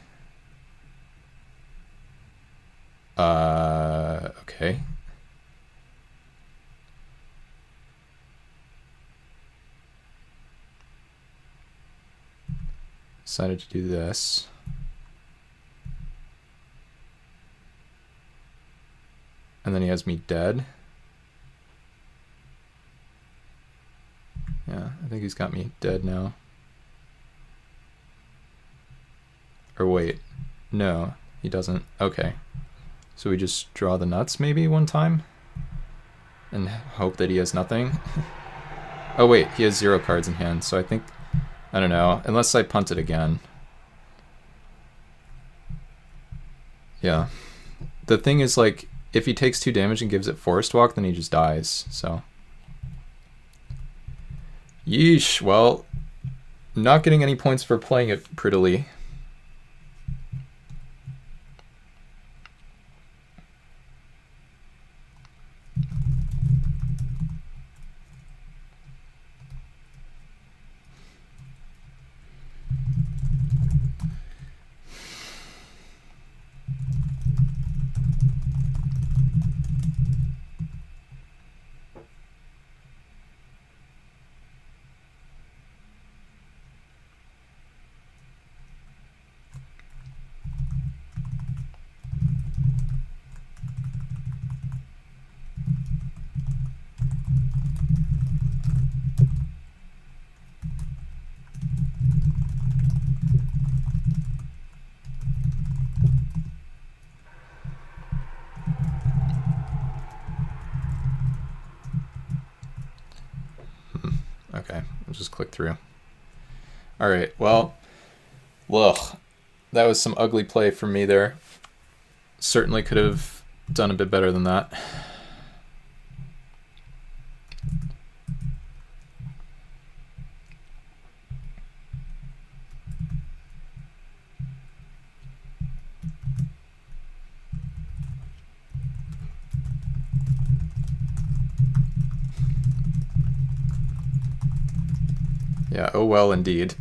Okay. Decided to do this. And then he has me dead. Yeah, I think he's got me dead now. Or wait, no, he doesn't. Okay. So we just draw the nuts maybe one time? And hope that he has nothing? Oh wait, he has 0 cards in hand, so I think... I don't know, unless I punt it again. Yeah. The thing is, like, if he takes 2 damage and gives it Forest Walk, then he just dies, so... Yeesh, well, not getting any points for playing it prettily. Okay, I'll just click through. All right, well, ugh, that was some ugly play from me there. Certainly could have done a bit better than that. Yeah, oh well, indeed.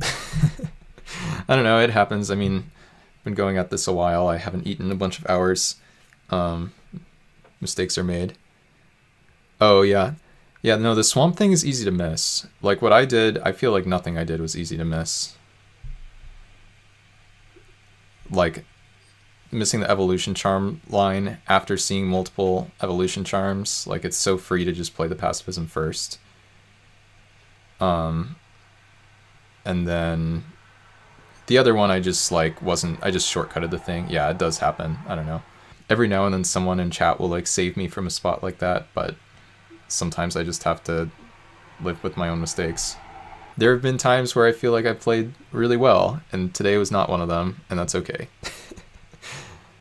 I don't know, it happens. I mean, I've been going at this a while. I haven't eaten a bunch of hours. Mistakes are made. Oh, yeah. Yeah, no, the swamp thing is easy to miss. Like, what I did, I feel like nothing I did was easy to miss. Like, missing the evolution charm line after seeing multiple evolution charms, like, it's so free to just play the pacifism first. And then the other one I just like wasn't, I just shortcutted the thing. Yeah, it does happen. I don't know. Every now and then someone in chat will like save me from a spot like that, but sometimes I just have to live with my own mistakes. There have been times where I feel like I played really well, and today was not one of them, and that's okay.